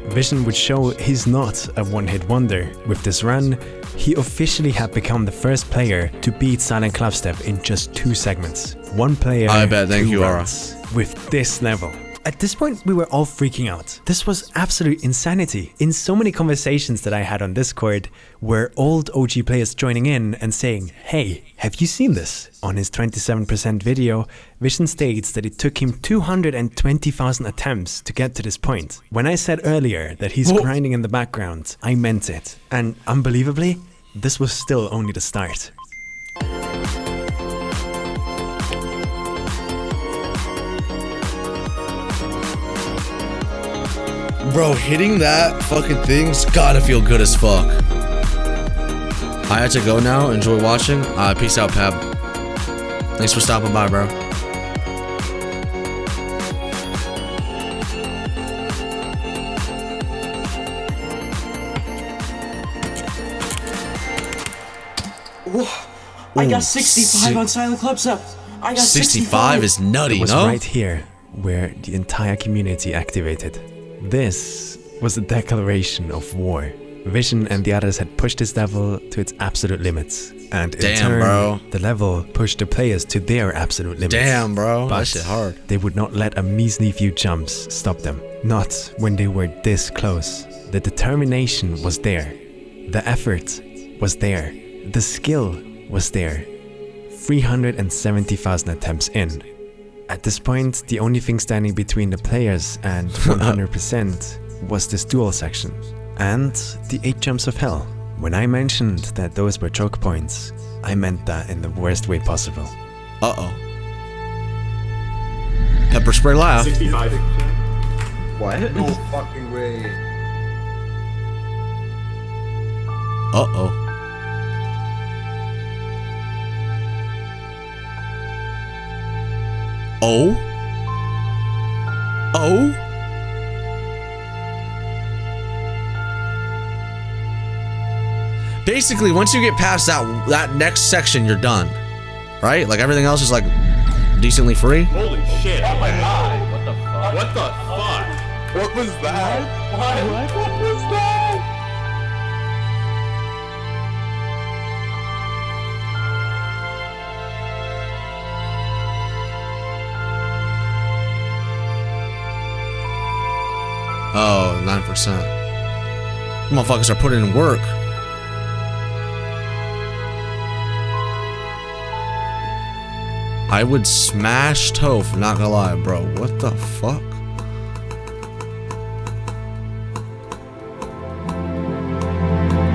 Vision would show he's not a one-hit wonder. With this run, he officially had become the first player to beat Silent Clubstep in just 2 segments. One player, I bet, thank you, Aura. With this level. At this point, we were all freaking out. This was absolute insanity. In so many conversations that I had on Discord, were old OG players joining in and saying, hey, have you seen this? On his 27% video, Vision states that it took him 220,000 attempts to get to this point. When I said earlier that he's grinding in the background, I meant it. And unbelievably, this was still only the start. Bro, hitting that fucking thing's gotta feel good as fuck. I had to go now. Enjoy watching. Peace out, Pab. Thanks for stopping by, bro. I got 65 on Silent Clubstep. I got 65 is nutty, It was no? right here where the entire community activated. This was a declaration of war. Vision and the others had pushed this level to its absolute limits. And in turn, bro. the level pushed the players to their absolute limits. Damn, bro. But That shit hard. they would not let a measly few jumps stop them. Not when they were this close. The determination was there. The effort was there. The skill was there. 370,000 attempts in. At this point, the only thing standing between the players and 100% was this duel section. And the 8 jumps of hell. When I mentioned that those were choke points, I meant that in the worst way possible. Uh-oh. Pepper spray laugh. 65. What? No fucking way. Uh-oh. Oh? Oh? Basically, once you get past that next section, you're done. Right? Like everything else is like decently free. Holy shit. Oh my god. What the fuck? What the fuck? What was that? What was that? Oh, 9%. Motherfuckers are putting in work. I would smash Toph, not gonna lie, bro. What the fuck?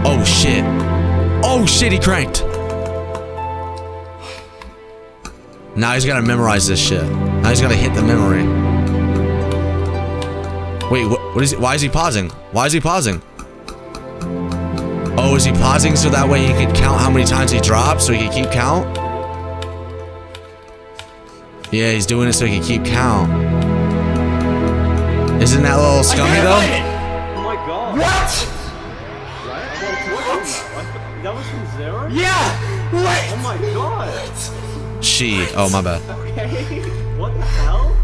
Oh shit. Oh shit, he cranked. Now he's gotta memorize this shit. Now he's gotta hit the memory. Wait, what is it? Why is he pausing? Why is he pausing? Oh, is he pausing so that way he can count how many times he drops so he can keep count? Yeah, he's doing it so he can keep count. Isn't that a little scummy though? Oh my god. What? What? That was from zero? Yeah! What? Oh my god. She. Oh, my bad. Okay. What the hell?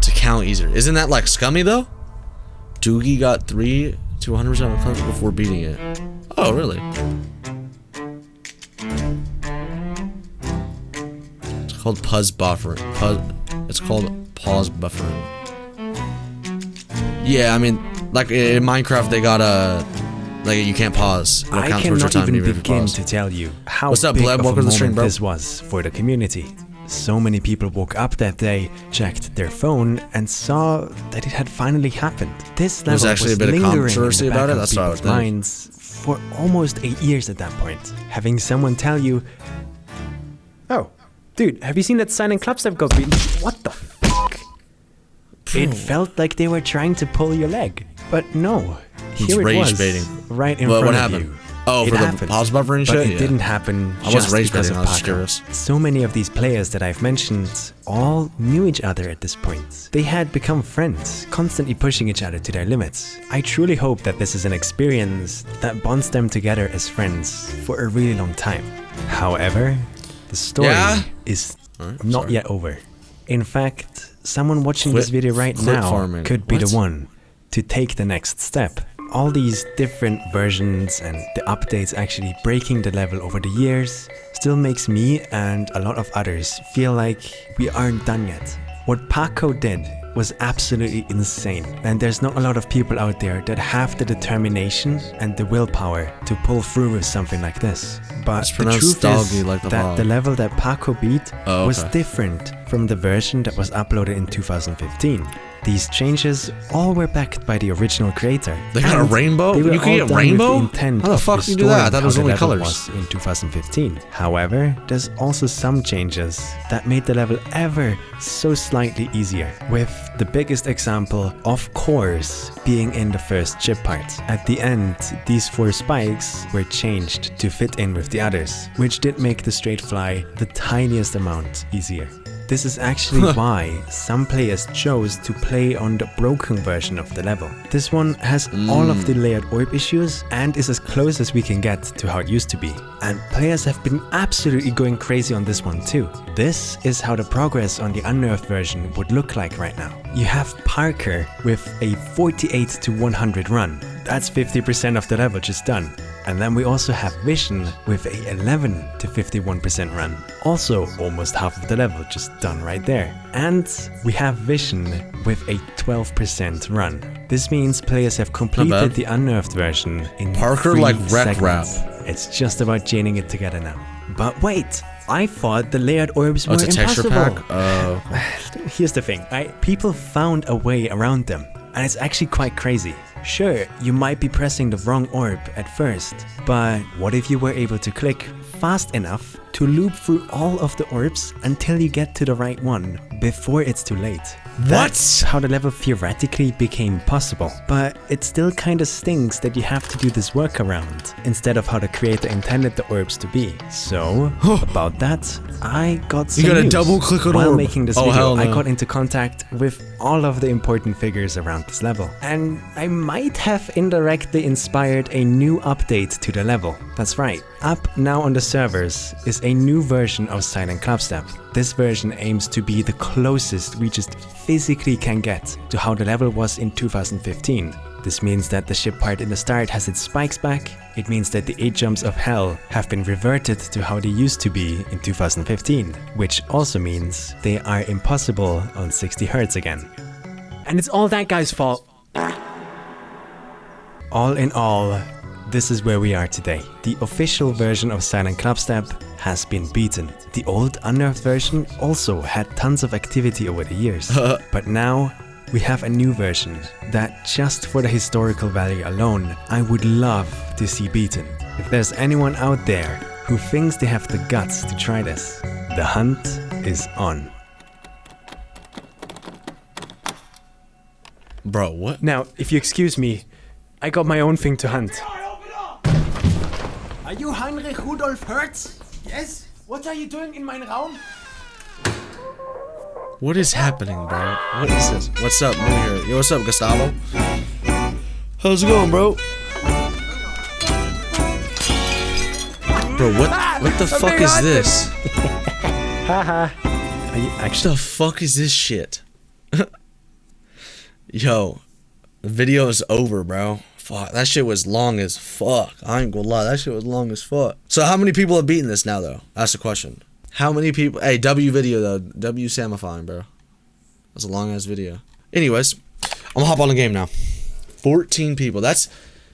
To count easier. Isn't that like scummy though? Doogie got 3 to 100% clubs before beating it. Oh, really? It's called pause buffering. It's called pause buffering. Yeah, I mean, like in Minecraft, they got like you can't pause. It'll I count towards your cannot time even if you begin pause. to tell you how What's up, big Bleb? of Welcome a to the stream, moment bro. this was for the community. So many people woke up that day, checked their phone, and saw that it had finally happened. This level There's actually a bit of lingering controversy in the about back it. of That's what I was people's thinking. minds for almost 8 years at that point. Having someone tell you, "Oh, dude, have you seen that Silent Clubstep got beaten?" What the fuck? It felt like they were trying to pull your leg, but no. It's Here it rage was, baiting. right in What front happened? of you. Oh, It for the happened, pause buffering but shit? it Yeah. didn't happen I just wasn't rage because baiting, of I was Paco. curious. So many of these players that I've mentioned all knew each other at this point. They had become friends, constantly pushing each other to their limits. I truly hope that this is an experience that bonds them together as friends for a really long time. However, the story is not yet over. In fact, someone watching this video right now farming. could be What? the one to take the next step. All these different versions and the updates actually breaking the level over the years still makes me and a lot of others feel like we aren't done yet. What Paco did was absolutely insane, and there's not a lot of people out there that have the determination and the willpower to pull through with something like this. But It's the pronounced truth doggy is like the that hog. the level that Paco beat Oh, was okay. different from the version that was uploaded in 2015. These changes all were backed by the original creator. They got a and rainbow? they were You can all get done rainbow? with the intent How the of fuck do you do that? I thought it was restoring only how the level colors. was in 2015. However, there's also some changes that made the level ever so slightly easier, with the biggest example, of course, being in the first ship part. At the end, these 4 spikes were changed to fit in with the others, which did make the straight fly the tiniest amount easier. This is actually why some players chose to play on the broken version of the level. This one has all of the layered orb issues and is as close as we can get to how it used to be. And players have been absolutely going crazy on this one too. This is how the progress on the unnerved version would look like right now. You have Parker with a 48 to 100 run. That's 50% of the level just done. And then we also have Vision with a 11 to 51% run. Also almost half of the level just done right there. And we have Vision with a 12% run. This means players have completed the unnerved version in Parker 3 like wreck seconds. rap. It's just about chaining it together now. But wait, I thought the layered orbs were it's a texture impossible. pack? Here's the thing, people found a way around them, and it's actually quite crazy. Sure, you might be pressing the wrong orb at first, but what if you were able to click fast enough to loop through all of the orbs until you get to the right one before it's too late? That's how the level theoretically became possible, but it still kinda stinks that you have to do this workaround instead of how the creator intended the orbs to be. So, about that, I got some You gotta news. double click an While orb. making this Oh, video, hell no. I got into contact with all of the important figures around this level, and I might have indirectly inspired a new update to the level. That's right. Up now on the servers is a new version of Silent Clubstep. This version aims to be the closest we just physically can get to how the level was in 2015. This means that the ship part in the start has its spikes back. It means that the 8 jumps of hell have been reverted to how they used to be in 2015, which also means they are impossible on 60 Hz again. And it's all that guy's fault. All in all, this is where we are today. The official version of Silent Clubstep has been beaten. The old unnerved version also had tons of activity over the years. But now we have a new version that, just for the historical value alone, I would love to see beaten. If there's anyone out there who thinks they have the guts to try this, the hunt is on. Bro, what? Now, if you excuse me, I got my own thing to hunt. Are you Heinrich Rudolf Hertz? Yes? What are you doing in mein Raum? What is happening, bro? What is this? What's up? Let me hear it. Yo, what's up, Gustavo? How's it going, bro? Bro, what the fuck is this? Haha. Are you actually? What the fuck is this shit? Yo, the video is over, bro. Fuck, that shit was long as fuck. I ain't gonna lie, that shit was long as fuck. So how many people have beaten this now, though? That's the question. How many people? Hey, W video, though. W Samifying, bro. That's a long-ass video. Anyways, I'm gonna hop on the game now. 14 people. That's